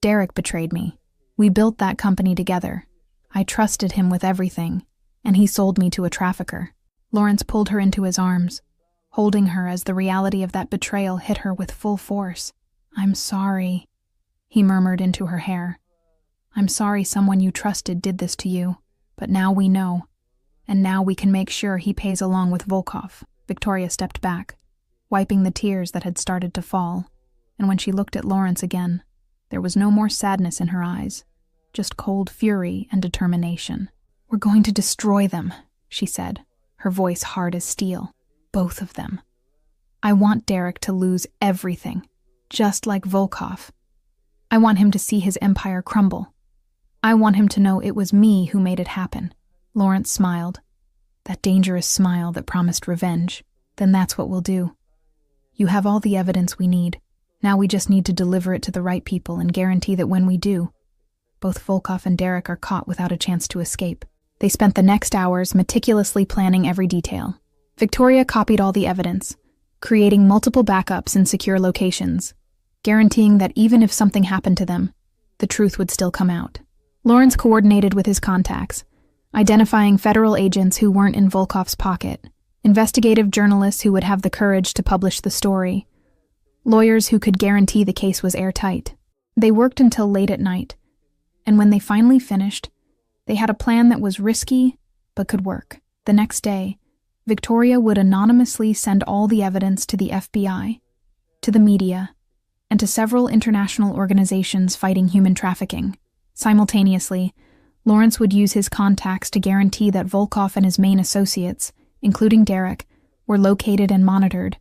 "Derek betrayed me. We built that company together. I trusted him with everything, and he sold me to a trafficker." Lawrence pulled her into his arms, holding her as the reality of that betrayal hit her with full force. "I'm sorry," he murmured into her hair. "I'm sorry someone you trusted did this to you, but now we know, and now we can make sure he pays along with Volkov." Victoria stepped back, wiping the tears that had started to fall, and when she looked at Lawrence again, there was no more sadness in her eyes, just cold fury and determination. "We're going to destroy them," she said, her voice hard as steel. "Both of them. I want Derek to lose everything, just like Volkov. I want him to see his empire crumble. I want him to know it was me who made it happen." Lawrence smiled, that dangerous smile that promised revenge. "Then that's what we'll do. You have all the evidence we need. Now we just need to deliver it to the right people and guarantee that when we do, both Volkov and Derek are caught without a chance to escape." They spent the next hours meticulously planning every detail. Victoria copied all the evidence, creating multiple backups in secure locations, guaranteeing that even if something happened to them, the truth would still come out. Lawrence coordinated with his contacts, identifying federal agents who weren't in Volkov's pocket, investigative journalists who would have the courage to publish the story, lawyers who could guarantee the case was airtight. They worked until late at night, and when they finally finished, they had a plan that was risky but could work. The next day, Victoria would anonymously send all the evidence to the FBI, to the media, and to several international organizations fighting human trafficking. Simultaneously, Lawrence would use his contacts to guarantee that Volkov and his main associates, including Derek, were located and monitored,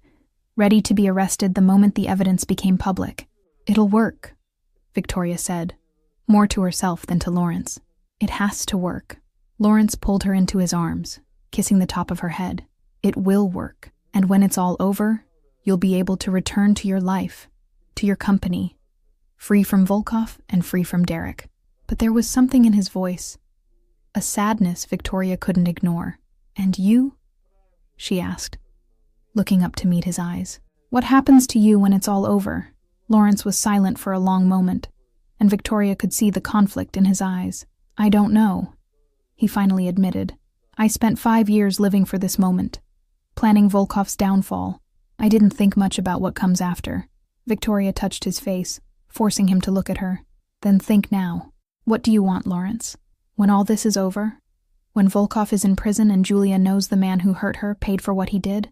ready to be arrested the moment the evidence became public. "It'll work," Victoria said, more to herself than to Lawrence. "It has to work." Lawrence pulled her into his arms, kissing the top of her head. "It will work, and when it's all over, you'll be able to return to your life, to your company, free from Volkov and free from Derek." But there was something in his voice, a sadness Victoria couldn't ignore. "And you?" she asked, looking up to meet his eyes. "What happens to you when it's all over?" Lawrence was silent for a long moment, and Victoria could see the conflict in his eyes. "I don't know," he finally admitted. "I spent 5 years living for this moment, planning Volkov's downfall. I didn't think much about what comes after." Victoria touched his face, forcing him to look at her. "Then think now. What do you want, Lawrence? When all this is over? When Volkov is in prison and Julia knows the man who hurt her paid for what he did?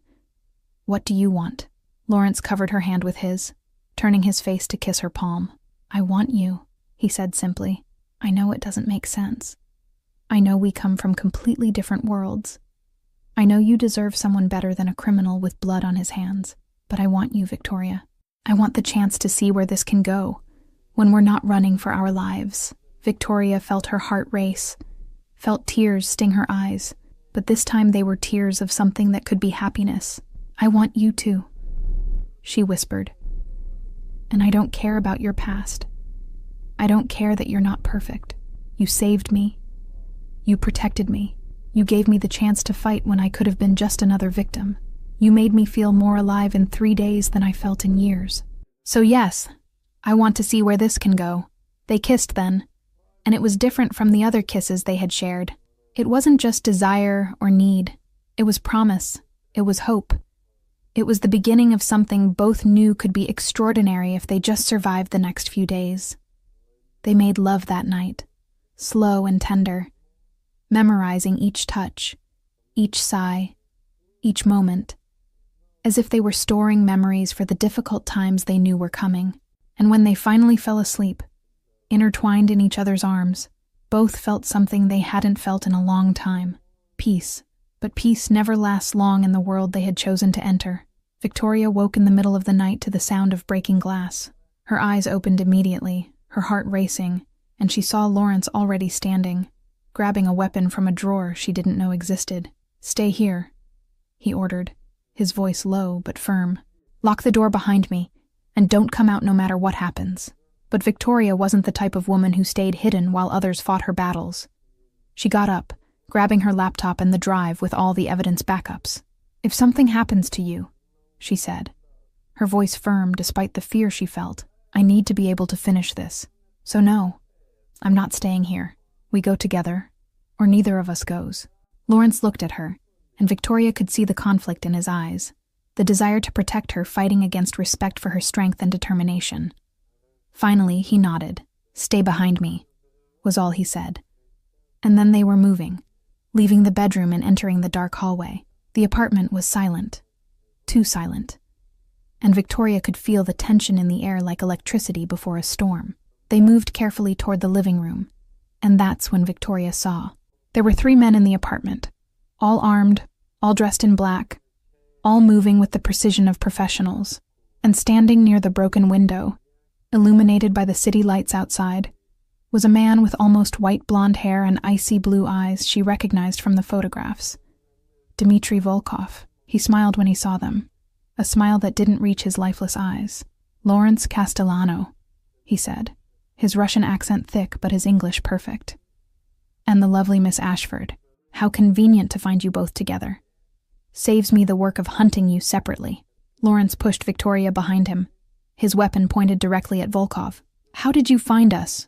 What do you want?" Lawrence covered her hand with his, turning his face to kiss her palm. "I want you," he said simply. "I know it doesn't make sense. I know we come from completely different worlds. I know you deserve someone better than a criminal with blood on his hands. But I want you, Victoria. I want the chance to see where this can go, when we're not running for our lives." Victoria felt her heart race, felt tears sting her eyes, but this time they were tears of something that could be happiness. "I want you to," she whispered. "And I don't care about your past. I don't care that you're not perfect. You saved me. You protected me. You gave me the chance to fight when I could have been just another victim. You made me feel more alive in 3 days than I felt in years. So yes, I want to see where this can go." They kissed then, and it was different from the other kisses they had shared. It wasn't just desire or need. It was promise. It was hope. It was the beginning of something both knew could be extraordinary if they just survived the next few days. They made love that night, slow and tender, memorizing each touch, each sigh, each moment, as if they were storing memories for the difficult times they knew were coming. And when they finally fell asleep, intertwined in each other's arms, both felt something they hadn't felt in a long time: peace. But peace never lasts long in the world they had chosen to enter. Victoria woke in the middle of the night to the sound of breaking glass. Her eyes opened immediately, her heart racing, and she saw Lawrence already standing, grabbing a weapon from a drawer she didn't know existed. "Stay here," he ordered, his voice low but firm. "Lock the door behind me, and don't come out no matter what happens." But Victoria wasn't the type of woman who stayed hidden while others fought her battles. She got up, grabbing her laptop and the drive with all the evidence backups. "If something happens to you," she said, her voice firm despite the fear she felt, "I need to be able to finish this. So no, I'm not staying here. We go together, or neither of us goes." Lawrence looked at her, and Victoria could see the conflict in his eyes, the desire to protect her fighting against respect for her strength and determination. Finally, he nodded. "Stay behind me," was all he said. And then they were moving, leaving the bedroom and entering the dark hallway. The apartment was silent, too silent, and Victoria could feel the tension in the air like electricity before a storm. They moved carefully toward the living room, and that's when Victoria saw. There were 3 men in the apartment, all armed, all dressed in black, all moving with the precision of professionals, and standing near the broken window, illuminated by the city lights outside, was a man with almost white blonde hair and icy blue eyes she recognized from the photographs. Dmitry Volkov. He smiled when he saw them, a smile that didn't reach his lifeless eyes. "Lawrence Castellano," he said, his Russian accent thick but his English perfect. "And the lovely Miss Ashford. How convenient to find you both together. Saves me the work of hunting you separately." Lawrence pushed Victoria behind him, his weapon pointed directly at Volkov. "How did you find us?"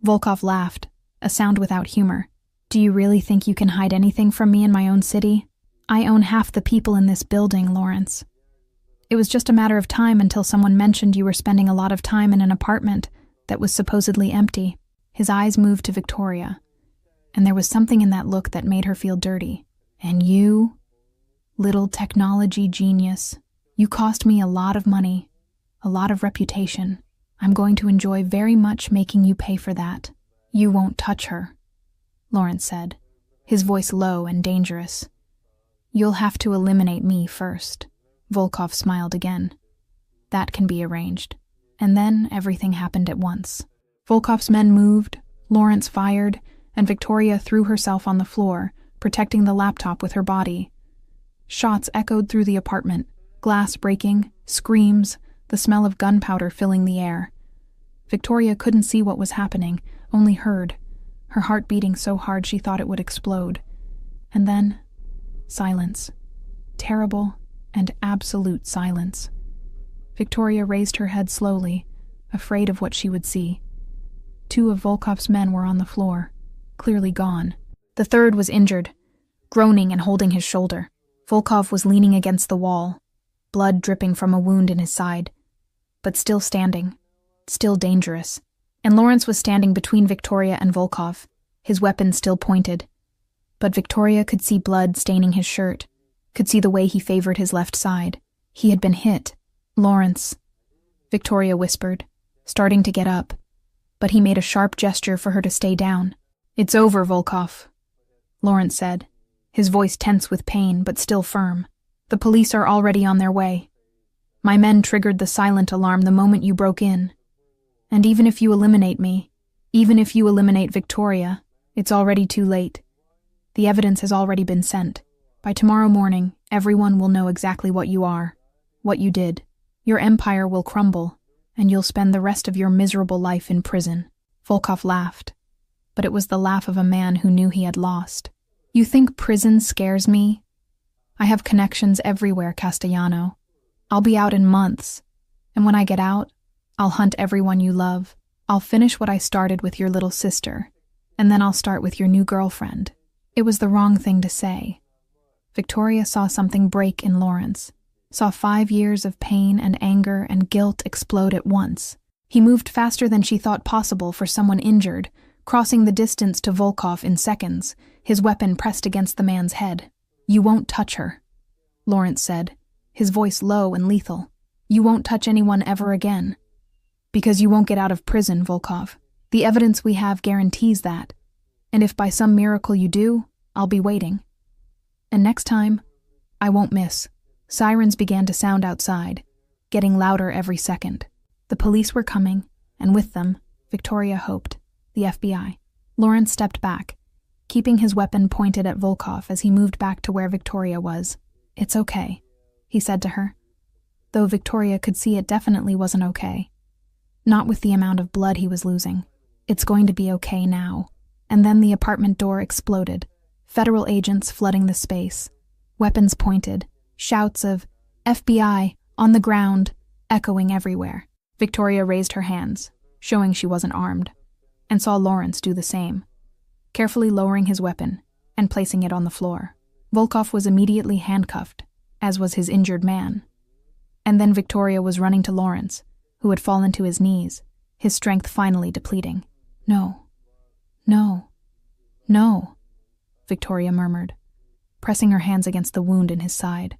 Volkov laughed, a sound without humor. "Do Do you really think you can hide anything from me in my own city? I own half the people in this building, Lawrence. It was just a matter of time until someone mentioned you were spending a lot of time in an apartment that was supposedly empty. His eyes moved to Victoria, and there was something in that look that made her feel dirty. And you, little technology genius, you cost me a lot of money, a lot of reputation. I'm going to enjoy very much making you pay for that. You won't touch her, Lawrence said, his voice low and dangerous. You'll have to eliminate me first. Volkov smiled again. That can be arranged. And then everything happened at once. Volkov's men moved, Lawrence fired, and Victoria threw herself on the floor, protecting the laptop with her body. Shots echoed through the apartment, glass breaking, screams, the smell of gunpowder filling the air. Victoria couldn't see what was happening, only heard, her heart beating so hard she thought it would explode. And then, silence. Terrible and absolute silence. Victoria raised her head slowly, afraid of what she would see. 2 of Volkov's men were on the floor, clearly gone. The third was injured, groaning and holding his shoulder. Volkov was leaning against the wall, blood dripping from a wound in his side, but still standing, still dangerous. And Lawrence was standing between Victoria and Volkov, his weapon still pointed. But Victoria could see blood staining his shirt, could see the way he favored his left side. He had been hit. Lawrence, Victoria whispered, starting to get up, but he made a sharp gesture for her to stay down. It's over, Volkov, Lawrence said, his voice tense with pain but still firm. The police are already on their way. My men triggered the silent alarm the moment you broke in. And even if you eliminate me, even if you eliminate Victoria, it's already too late. The evidence has already been sent. By tomorrow morning, everyone will know exactly what you are, what you did. Your empire will crumble, and you'll spend the rest of your miserable life in prison. Volkov laughed, but it was the laugh of a man who knew he had lost. You think prison scares me? I have connections everywhere, Castellano. I'll be out in months, and when I get out, I'll hunt everyone you love. I'll finish what I started with your little sister, and then I'll start with your new girlfriend. It was the wrong thing to say. Victoria saw something break in Lawrence, saw 5 years of pain and anger and guilt explode at once. He moved faster than she thought possible for someone injured, crossing the distance to Volkov in seconds, his weapon pressed against the man's head. You won't touch her, Lawrence said, his voice low and lethal. You won't touch anyone ever again. Because you won't get out of prison, Volkov. The evidence we have guarantees that. And if by some miracle you do, I'll be waiting. And next time, I won't miss. Sirens began to sound outside, getting louder every second. The police were coming, and with them, Victoria hoped, the FBI. Lawrence stepped back, keeping his weapon pointed at Volkov as he moved back to where Victoria was. It's okay, he said to her, though Victoria could see it definitely wasn't okay. Not with the amount of blood he was losing. It's going to be okay now. And then the apartment door exploded, federal agents flooding the space, weapons pointed, shouts of FBI on the ground echoing everywhere. Victoria raised her hands, showing she wasn't armed, and saw Lawrence do the same, carefully lowering his weapon and placing it on the floor. Volkov was immediately handcuffed, as was his injured man. And then Victoria was running to Lawrence, who had fallen to his knees, his strength finally depleting. No, no, no, Victoria murmured, pressing her hands against the wound in his side,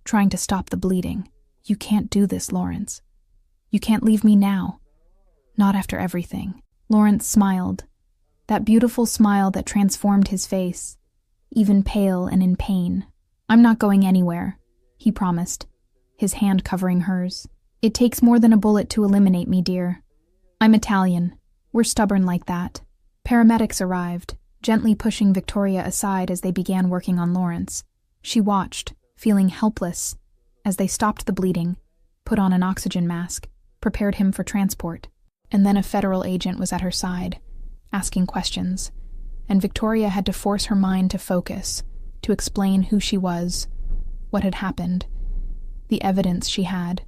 trying to stop the bleeding. You can't do this, Lawrence. You can't leave me now. Not after everything. Lawrence smiled, that beautiful smile that transformed his face, even pale and in pain. I'm not going anywhere, he promised, his hand covering hers. It takes more than a bullet to eliminate me, dear. I'm Italian. We're stubborn like that. Paramedics arrived, gently pushing Victoria aside as they began working on Lawrence. She watched, feeling helpless, as they stopped the bleeding, put on an oxygen mask, prepared him for transport. And then a federal agent was at her side, asking questions, and Victoria had to force her mind to focus, to explain who she was, what had happened, the evidence she had.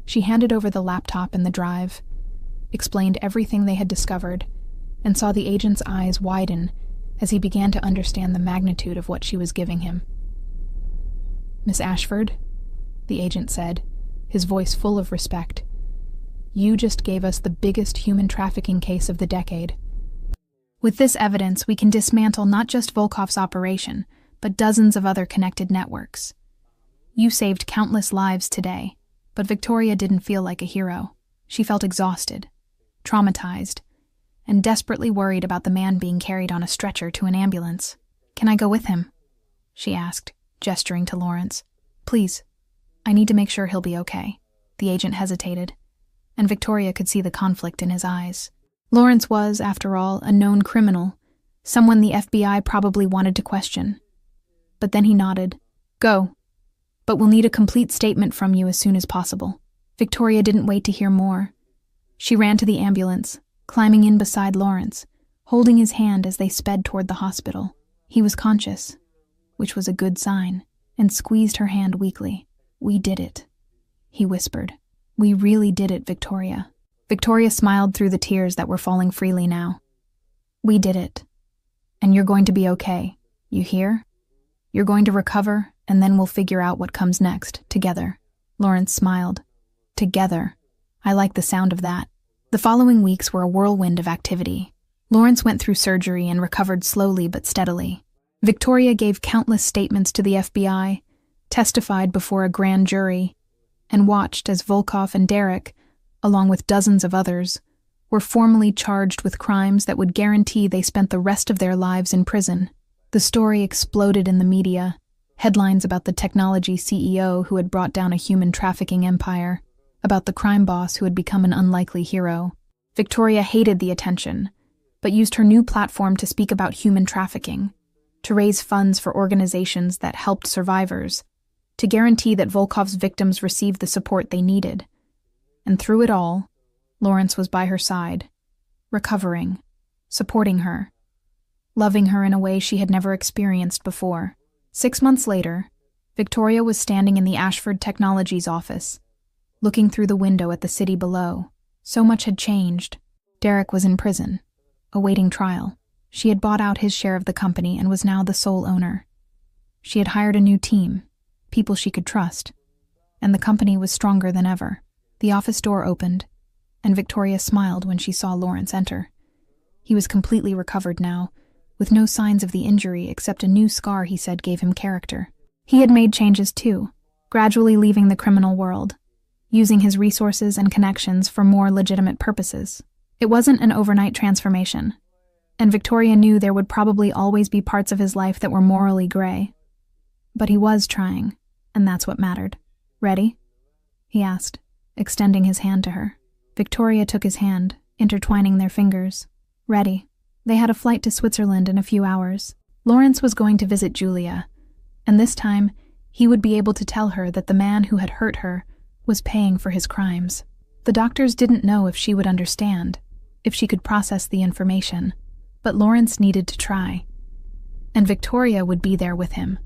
She handed over the laptop and the drive, explained everything they had discovered, and saw the agent's eyes widen as he began to understand the magnitude of what she was giving him. "Miss Ashford," the agent said, his voice full of respect, "you just gave us the biggest human trafficking case of the decade. With this evidence, we can dismantle not just Volkov's operation, but dozens of other connected networks. You saved countless lives today, but Victoria didn't feel like a hero. She felt exhausted, traumatized, and desperately worried about the man being carried on a stretcher to an ambulance. "Can I go with him?" she asked, gesturing to Lawrence. "Please. I need to make sure he'll be okay." The agent hesitated, and Victoria could see the conflict in his eyes. Lawrence was, after all, a known criminal, someone the FBI probably wanted to question. But then he nodded. "Go. But we'll need a complete statement from you as soon as possible." Victoria didn't wait to hear more. She ran to the ambulance, climbing in beside Lawrence, holding his hand as they sped toward the hospital. He was conscious, which was a good sign, and squeezed her hand weakly. "We did it," he whispered. "We really did it, Victoria." Victoria smiled through the tears that were falling freely now. "We did it. And you're going to be okay. You hear? You're going to recover, and then we'll figure out what comes next, together." Lawrence smiled. Together. I like the sound of that. The following weeks were a whirlwind of activity. Lawrence went through surgery and recovered slowly but steadily. Victoria gave countless statements to the FBI, testified before a grand jury, and watched as Volkov and Derek, along with dozens of others, were formally charged with crimes that would guarantee they spent the rest of their lives in prison. The story exploded in the media, headlines about the technology CEO who had brought down a human trafficking empire, about the crime boss who had become an unlikely hero. Victoria hated the attention, but used her new platform to speak about human trafficking, to raise funds for organizations that helped survivors, to guarantee that Volkov's victims received the support they needed. And through it all, Lawrence was by her side, recovering, supporting her, loving her in a way she had never experienced before. 6 months later, Victoria was standing in the Ashford Technologies office, looking through the window at the city below. So much had changed. Derek was in prison, awaiting trial. She had bought out his share of the company and was now the sole owner. She had hired a new team, people she could trust, and the company was stronger than ever. The office door opened, and Victoria smiled when she saw Lawrence enter. He was completely recovered now, with no signs of the injury except a new scar he said gave him character. He had made changes too, gradually leaving the criminal world, using his resources and connections for more legitimate purposes. It wasn't an overnight transformation, and Victoria knew there would probably always be parts of his life that were morally gray. But he was trying, and that's what mattered. "Ready?" he asked, extending his hand to her. Victoria took his hand, intertwining their fingers. Ready. They had a flight to Switzerland in a few hours. Lawrence was going to visit Julia, and this time he would be able to tell her that the man who had hurt her was paying for his crimes. The doctors didn't know if she would understand, if she could process the information, but Lawrence needed to try. And Victoria would be there with him,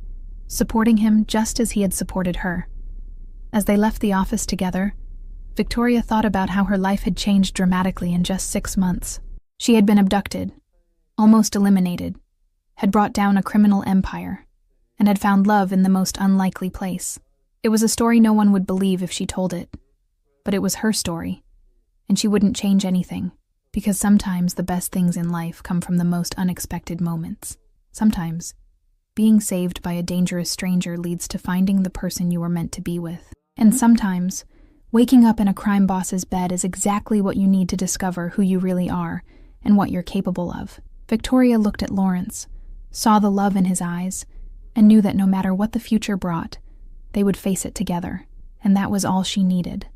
supporting him just as he had supported her. As they left the office together, Victoria thought about how her life had changed dramatically in just 6 months. She had been abducted, almost eliminated, had brought down a criminal empire, and had found love in the most unlikely place. It was a story no one would believe if she told it, but it was her story, and she wouldn't change anything, because sometimes the best things in life come from the most unexpected moments. Sometimes, being saved by a dangerous stranger leads to finding the person you were meant to be with. And sometimes, waking up in a crime boss's bed is exactly what you need to discover who you really are and what you're capable of. Victoria looked at Lawrence, saw the love in his eyes, and knew that no matter what the future brought, they would face it together, and that was all she needed.